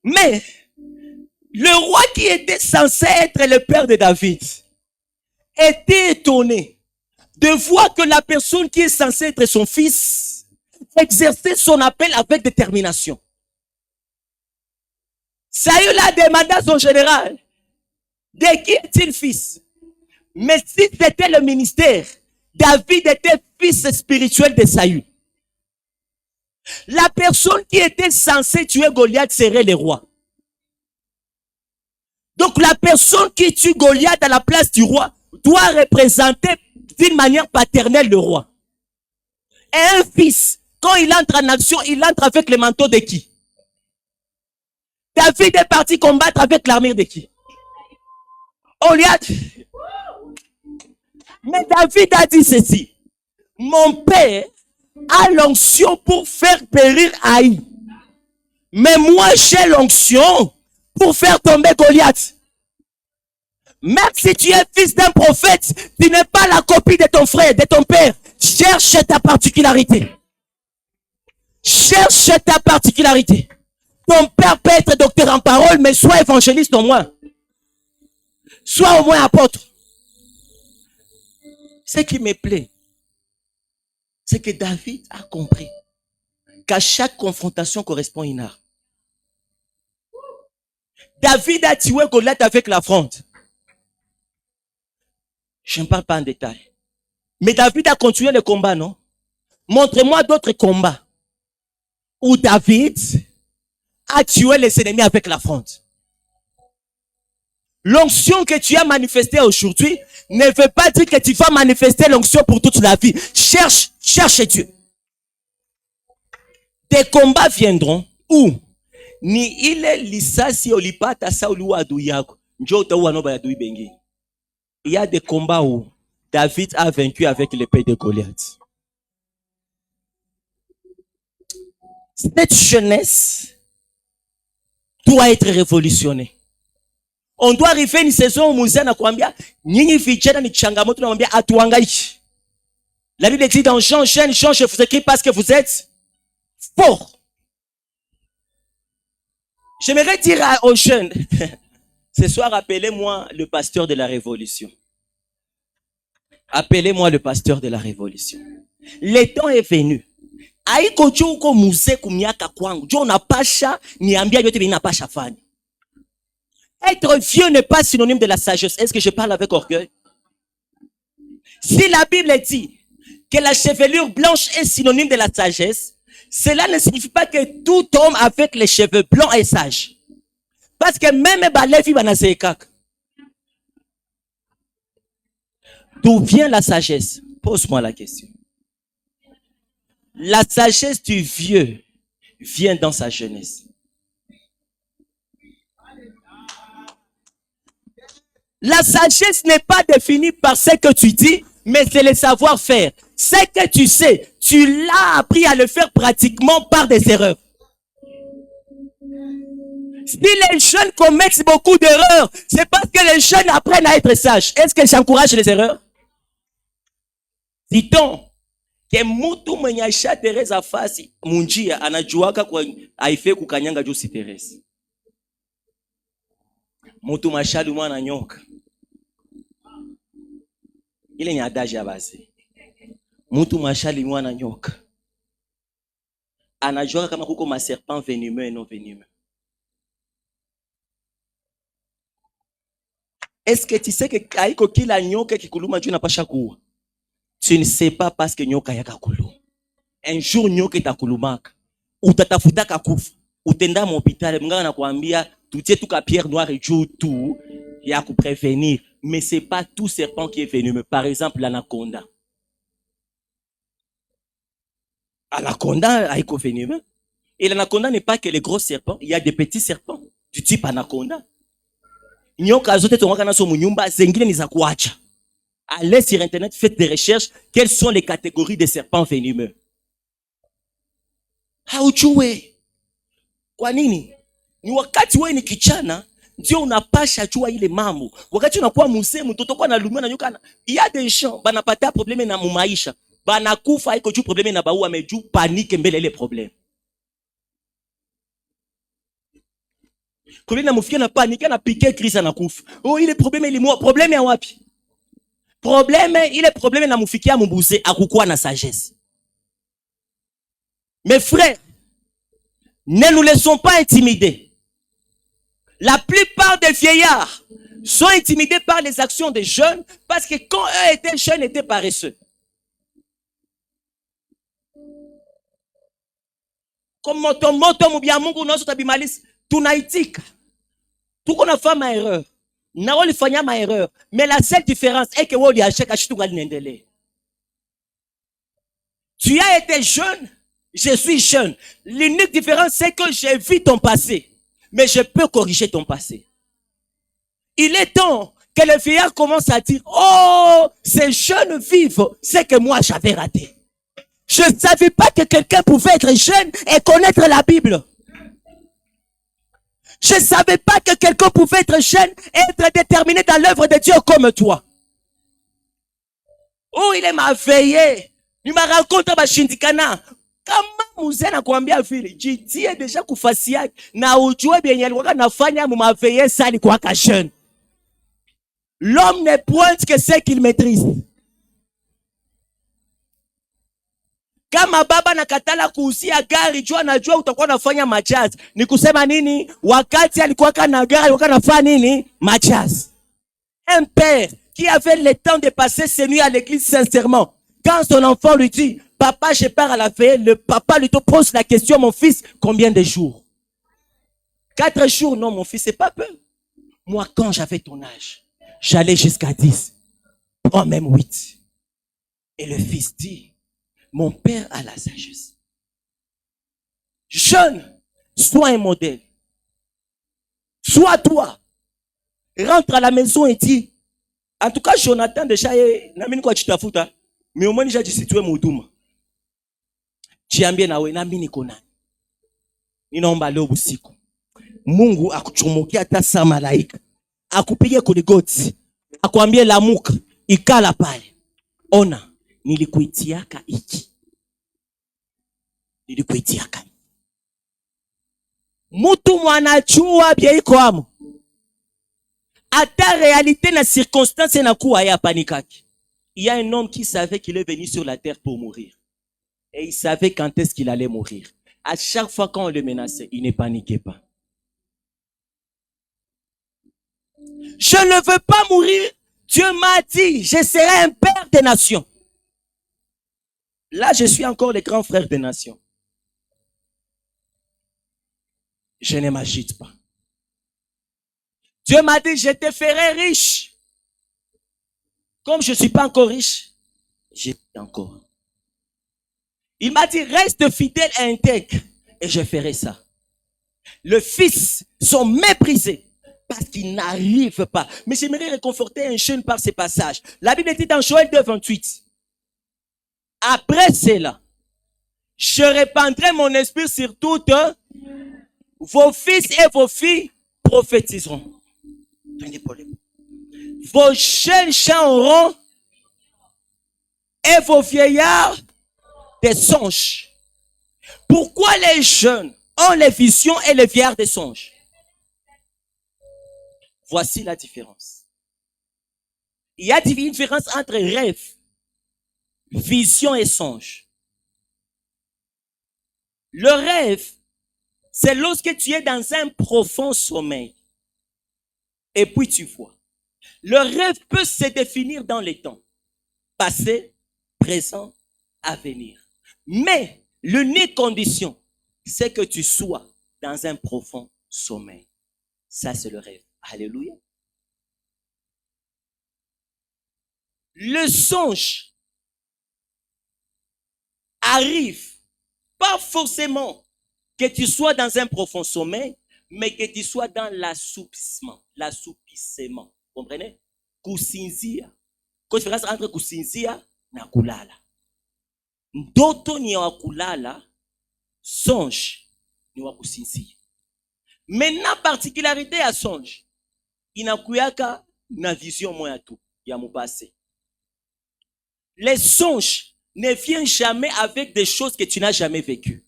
Mais le roi qui était censé être le père de David était étonné de voir que la personne qui est censée être son fils exerçait son appel avec détermination. Saül a demandé à son général, de qui est-il fils? Mais si c'était le ministère, David était fils spirituel de Saül. La personne qui était censée tuer Goliath serait le roi. Donc la personne qui tue Goliath à la place du roi doit représenter d'une manière paternelle le roi. Et un fils, quand il entre en action, il entre avec le manteau de qui? David est parti combattre avec l'armure de qui? Goliath. Mais David a dit ceci: mon père a l'onction pour faire périr Haï. Mais moi, j'ai l'onction pour faire tomber Goliath. Même si tu es fils d'un prophète, tu n'es pas la copie de ton frère, de ton père. Cherche ta particularité. Cherche ta particularité. Ton père peut être docteur en parole, mais sois évangéliste au moins. Sois au moins apôtre. Ce qui me plaît, c'est que David a compris qu'à chaque confrontation correspond une arme. David a tué Goliath avec la fronde. Je ne parle pas en détail. Mais David a continué le combat, non? Montrez-moi d'autres combats où David a tué les ennemis avec la fronde. L'onction que tu as manifestée aujourd'hui ne veut pas dire que tu vas manifester l'onction pour toute la vie. Cherche Dieu. Des combats viendront où ni ile lisasi olipata sa uliwa adui yako njo utaua no ba adui bengi. Il y a des combats où David a vaincu avec l'épée de Goliath. Cette jeunesse doit être révolutionnée. On doit arriver à une saison où Moussa nakwambia nyinyi vijana ni changamoto namwambia atuhangaiki. La Bible dit dans Jean, je vous écris parce que vous êtes forts. J'aimerais dire aux jeunes, ce soir, appelez-moi le pasteur de la révolution. Appelez-moi le pasteur de la révolution. Le temps est venu. Aiko chuko muze kumiaka kwangu. Jo napasha niambia yote bina pasha fani. Être vieux n'est pas synonyme de la sagesse. Est-ce que je parle avec orgueil? Si la Bible dit que la chevelure blanche est synonyme de la sagesse, cela ne signifie pas que tout homme avec les cheveux blancs est sage. Parce que même Balevi Banasekak. D'où vient la sagesse? Pose-moi la question. La sagesse du vieux vient dans sa jeunesse. La sagesse n'est pas définie par ce que tu dis, mais c'est le savoir-faire. Ce que tu sais, tu l'as appris à le faire pratiquement par des erreurs. Si les jeunes commettent beaucoup d'erreurs, c'est parce que les jeunes apprennent à être sages. Est-ce que j'encourage les erreurs? Dit-on que mutu mwenye aisha Teresa fasi munjia anajuaka kwa aife kukanyanga juu si Teresa. Mutu mashali mwana nyoka. Ile ni adaji ya basi. Mutu mashali mwana nyoka. Anajuaka kama kuko ma serpent venimeux et non venimeux. Est-ce que tu sais que haiko kila nyoka kikuluma juu napasha kuwa? Tu ne sais pas parce que nyoka yaka kuluma. Un jour nyoka itakulumaka. Utatafutaka kufa. Utenda m'hôpital mganga nakwambia tutie tuka pierre noire juu tout ya ku prévenir. Mais c'est pas tout serpent qui est venimeux. Par exemple l'anaconda. Anaconda haiko venimeux. Et l'anaconda n'est pas que les gros serpents, il y a des petits serpents du type anaconda. Nyoka zote tongaka naso munyumba zengine ni za kuacha. Allez sur internet, faites des recherches, quelles sont les catégories de serpents venimeux. Haujue. Kwa nini? Ni wakati wewe ni kichana ndio unapasha jua ile mambo. Wakati unakuwa mzee mtoto kwa analumia na nyoka, il y a des gens banapata problème na mumaisha. Banakufa iko juu problème na baua meju panique mbele ile problème. Problème na mufia na panique na piquer crise na kufa. Oh ile problème ile moi problème ya wapi? Problème ile problème na mufikia mbuze akukua na sagesse. Mes frères, ne nous laissons pas intimider. La plupart des vieillards sont intimidés par les actions des jeunes parce que quand eux étaient jeunes, ils étaient paresseux. Comme moto mubia Mungu noso tabimalisi tunaitika. Tuko nafanya erreur. Na walifanya erreur. Mais la seule différence est que woli acheka chitungali nendele. Tu as été jeune, je suis jeune. L'unique différence c'est que j'ai vu ton passé, mais je peux corriger ton passé. Il est temps que le vieillard commence à dire, oh, ces jeunes vivent ce que moi j'avais raté. Je ne savais pas que quelqu'un pouvait être jeune et connaître la Bible. Je ne savais pas que quelqu'un pouvait être jeune et être déterminé dans l'œuvre de Dieu comme toi. Oh, il m'a veillé. Il m'a raconté ma shindikana. Kama mzee nakwambia vile, jitie deja kufasi yake na ujue bien yalikuwa nafanya mumaveye sali kwa jeune. L'homme ne pointe que ce qu'il maîtrise. Kama baba nakatala kuhusia gari, jua najua utakuwa nafanya majazi. Ni kusema nini? Wakati alikuwa kana gari, alikuwa nafanya nini? Majazi. Un père qui avait le temps de passer ses nuits à l'église sincèrement. Quand son enfant lui dit, papa, je pars à la veille, le papa lui pose la question, mon fils, combien de jours? 4 jours, non, mon fils, c'est pas peu. Moi, quand j'avais ton âge, j'allais jusqu'à 10, prends même 8. Et le fils dit, mon père a la sagesse. Jeune, sois un modèle. Sois toi. Rentre à la maison et dis, en tout cas, Jonathan, déjà, namini kwa chitafuta, mais au moins, déjà, tu situé mouduma. Chiambie nawe, namini kona. Ninaomba leo usiku. Mungu akuchomokia hata saa malaika. Akupige kuligoti. Akuambie lamuka, ikala pale. Ona, nilikuitiaka iki. Nilikuitiaka. Mutu mwanachua bia iko amo. Ata réalité na circonstance na kuwa ya panikaki. Il y a un homme qui savait qu'il est venu sur la terre pour mourir. Et il savait quand est-ce qu'il allait mourir. À chaque fois qu'on le menaçait, il ne paniquait pas. Je ne veux pas mourir. Dieu m'a dit, je serai un père des nations. Là, je suis encore le grand frère des nations. Je ne m'agite pas. Dieu m'a dit, je te ferai riche. Comme je ne suis pas encore riche, j'ai encore. Il m'a dit, reste fidèle et intègre, et je ferai ça. Le fils sont méprisés parce qu'ils n'arrivent pas. Mais j'aimerais réconforter un jeune par ces passages. La Bible dit dans Joël 2, 28. Après cela, je répandrai mon esprit sur toutes vos fils et vos filles prophétiseront. Vos jeunes chanteront et vos vieillards des songes. Pourquoi les jeunes ont les visions et les vieillards des songes? Voici la différence. Il y a une différence entre rêve, vision et songe. Le rêve, c'est lorsque tu es dans un profond sommeil. Et puis tu vois. Le rêve peut se définir dans les temps. Passé, présent, avenir. Mais l'unique condition, c'est que tu sois dans un profond sommeil. Ça, c'est le rêve. Alléluia. Le songe arrive pas forcément que tu sois dans un profond sommeil, mais que tu sois dans l'assoupissement. L'assoupissement. Comprenez? Kusinzia. Quelle différence entre kusinzia na kulala? Ndoto ni wa kulala, songe ni wa kusinzia. Maintenant, particularité ya songe, inakuyaka na vision moya tu ya mupase. Les songes ne viennent jamais avec des choses que tu n'as jamais vécues.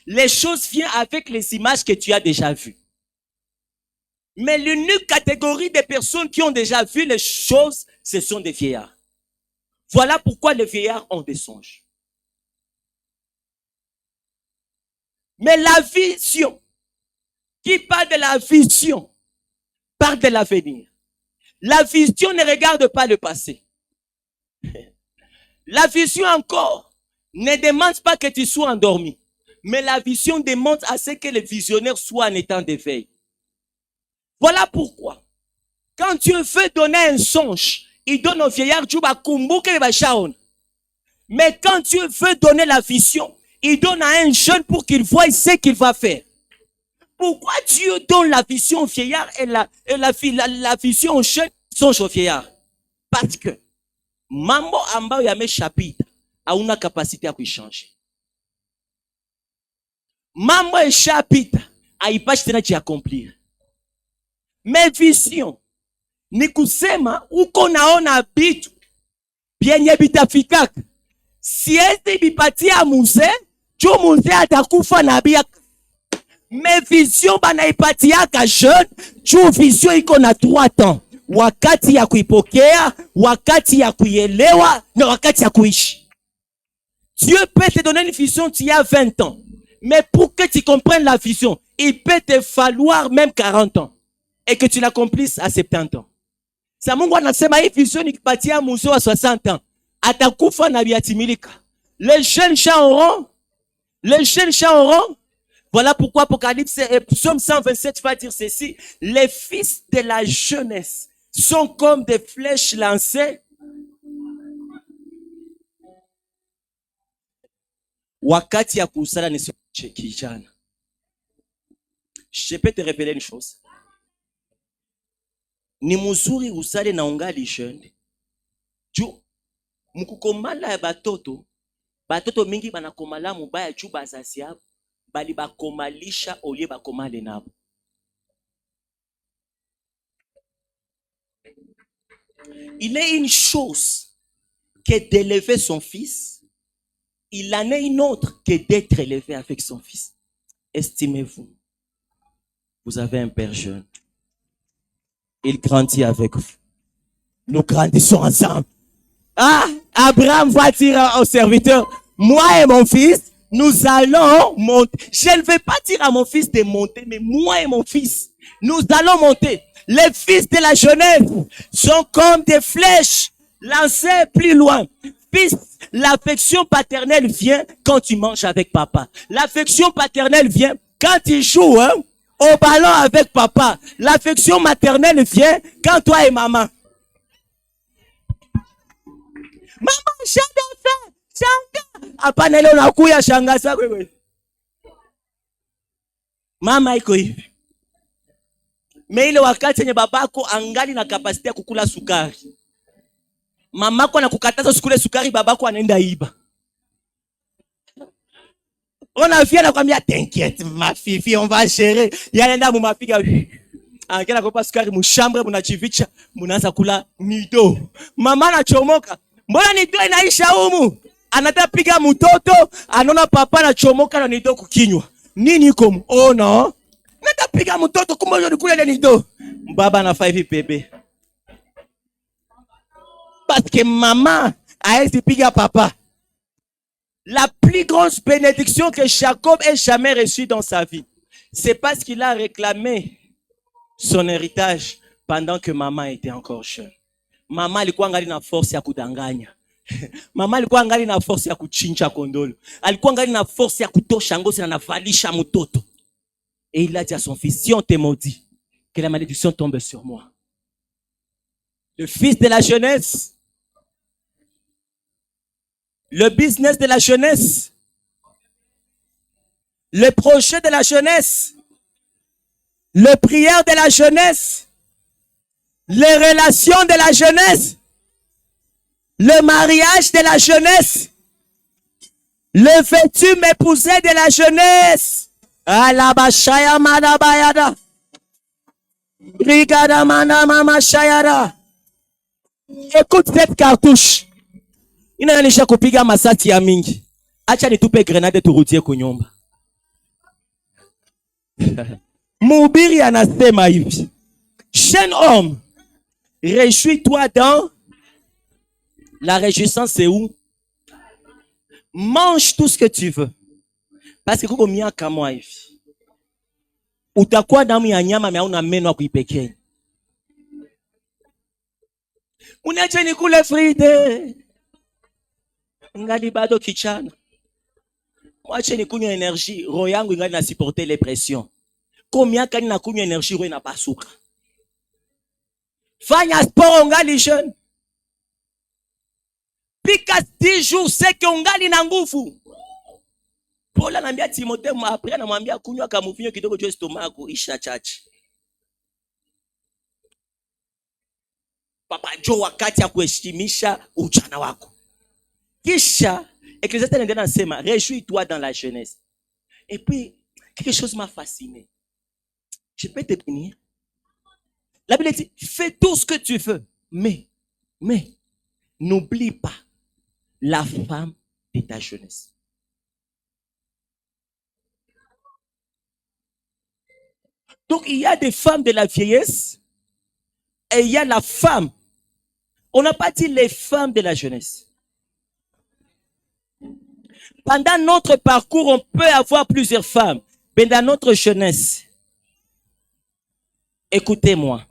Les choses viennent avec les images que tu as déjà vues. Mais l'unique catégorie des personnes qui ont déjà vu les choses, ce sont des vieillards. Voilà pourquoi les vieillards ont des songes. Mais la vision, qui parle de la vision, parle de l'avenir. La vision ne regarde pas le passé. La vision encore ne demande pas que tu sois endormi. Mais la vision demande à ce que le visionnaire soit en état d'éveil. Voilà pourquoi, quand Dieu veut donner un songe, il donne au vieillard Juba Kumbuke Bashaon. Mais quand Dieu veut donner la vision, il donne à un jeune pour qu'il voie ce qu'il va faire. Pourquoi Dieu donne la vision au vieillard et la vision au jeune songe au vieillard? Parce que mambo ambayo yameshapita hauna kapasite ya kuichange. Mambo yashapita haipashi tena kuaccomplir. Mais vision ni kusema uko naona bitu vyenye vitafikaka, siwezi bipatia mzee juu mzee atakufa na bia. Mais vision banaipatiaka jeune juu vision iko na 3 temps: wakati ya kuipokea, wakati ya kuielewa na wakati ya kuishi. Dieu peut te donner une vision tu as 20 ans, mais pour que tu comprennes la vision, il peut te falloir même 40 ans et que tu l'accomplisses à 70 ans. Sa Mungu anasema hii vision nikipatia mzee wa 60 ans atakufa na biatimilika. Les jeunes chanteront, les jeunes chanteront. Voilà pourquoi Apocalypse, Psaume 127 va dire ceci: les fils de la jeunesse sont comme des flèches lancées. Wakati ya kusala ni kijana. Je peux te révéler une chose. Ni muzuri usale na ungali jeune. Juu mukukomala ya batoto mingi banakomala mubaya juu bazazi yabo bali bakomalisha olie bakomale nabo. Il est une chose que d'élever son fils, il en est une autre que d'être élevé avec son fils. Estimez-vous, vous avez un père jeune, il grandit avec vous, nous grandissons ensemble. Ah, Abraham va dire au serviteur: moi et mon fils, nous allons monter. Je ne vais pas dire à mon fils de monter, mais moi et mon fils, nous allons monter. Les fils de la jeunesse sont comme des flèches lancées plus loin. Fils, l'affection paternelle vient quand tu manges avec papa. L'affection paternelle vient quand tu joues au ballon avec papa. L'affection maternelle vient quand toi et maman. Maman, shanga. Hapana leo nakuya shangaza wewe. Mama iko hivi. Mais ile wakati yenye babako angali na kapasiti ya kukula sukari, mamako anakukataza usikule sukari, babako anaenda iba. On vient nakwambia t'inquiète ma fifi, on va gérer. Yanaenda mumapiga. Angela kopa sukari mushambre munachivicha, munaanza kula nido. Mama anachomoka. Mbona nido inaisha humu? Anatapiga mtoto, anaona papa anachomoka na nido kukinywa. Nini iko? Oh no. Natapiga mtoto kumbe ndio kule ile nido. Baba na 5 bébé. Parce que maman a piga papa. La plus grosse bénédiction que Jacob ait jamais reçue dans sa vie, c'est parce qu'il a réclamé son héritage pendant que maman était encore jeune. Maman alikuwa angali na force ya kudanganya. Mama alikuwa angali na force ya kuchinja kondolo. Alikuwa angali na force ya kutosha ngozi na navalisha mtoto. Et il a dit à son fils: si on te maudit, que la malédiction tombe sur moi. Le fils de la jeunesse, le business de la jeunesse, le projet de la jeunesse, le prière de la jeunesse, les relations de la jeunesse, le mariage de la jeunesse, le vêtu m'épousé de la jeunesse. Alabashaya madabayada. Rigada mana mama shayada. Écoute cette cartouche. Inanisha kupiga masati ya mingi. Acha nitupe grenade turudie kunyumba. Mhubiri anasema hivi: jeune homme, réjouis-toi dans la réjouissance. C'est où? Mange tout ce que tu veux. Parce que kuko miaka mwa hivi utakuwa damu ya nyama mais hauna meno ya kuipekenya. Uniache nikule fride. Ngali bado kichana. Mwache nikunywe energie. Roho yangu ingali na supporter les pressions. Combien kani na kunywa energie roho inapasuka. Fanya sport ungali jeune. Pika 10 jours c'est que ungali na nguvu. Paul anambia Timothée après anamwambia kunywa kamuvinyo kidogo juu stomako isha chachi. Papa jo wakati ya kuheshimisha ujana wako. Kisha Ecclésiaste anaendelea nasema réjouis-toi dans la jeunesse. Et puis quelque chose m'a fasciné. Je peux te bénir. La Bible dit fais tout ce que tu veux, mais n'oublie pas la femme de ta jeunesse. Donc il y a des femmes de la vieillesse et il y a la femme. On n'a pas dit les femmes de la jeunesse. Pendant notre parcours, on peut avoir plusieurs femmes. Mais dans notre jeunesse, écoutez-moi.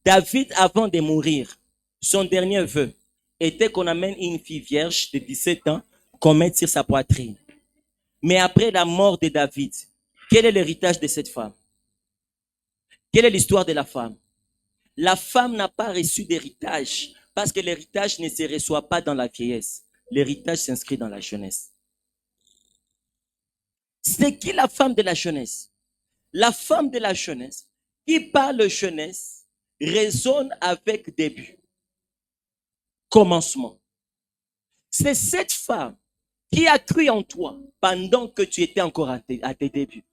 David, avant de mourir, son dernier vœu était qu'on amène une fille vierge de 17 ans qu'on mette sur sa poitrine. Mais après la mort de David, quel est l'héritage de cette femme? Quelle est l'histoire de la femme? La femme n'a pas reçu d'héritage parce que l'héritage ne se reçoit pas dans la vieillesse. L'héritage s'inscrit dans la jeunesse. C'est qui la femme de la jeunesse? La femme de la jeunesse qui parle jeunesse résonne avec début, commencement. C'est cette femme qui a cru en toi pendant que tu étais encore à tes débuts.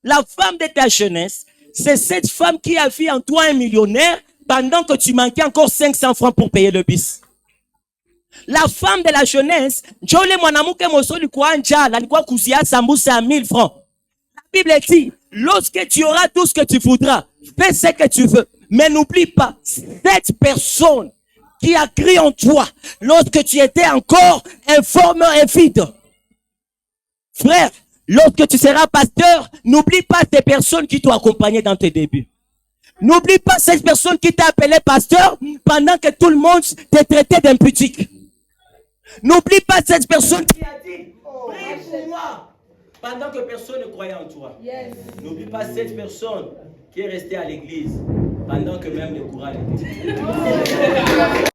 La femme de ta jeunesse, c'est cette femme qui a vu en toi un millionnaire pendant que tu manquais encore 500 francs pour payer le bus. La femme de la jeunesse, Jole mwanamuke mosoli kwa njala, alikuwa kuzia sambusa à 1000 francs. La Bible dit, lorsque tu auras tout ce que tu voudras, fais ce que tu veux. Mais n'oublie pas, cette personne qui a cru en toi lorsque tu étais encore informe et vide. Frère, lorsque tu seras pasteur, n'oublie pas ces personnes qui t'ont accompagné dans tes débuts. N'oublie pas cette personne qui t'a appelé pasteur pendant que tout le monde te traitait d'impudique. N'oublie pas cette personne qui a dit, prie pour moi, pendant que personne ne croyait en toi. Yes. N'oublie pas cette personne qui est restée à l'église pendant que même le courant était.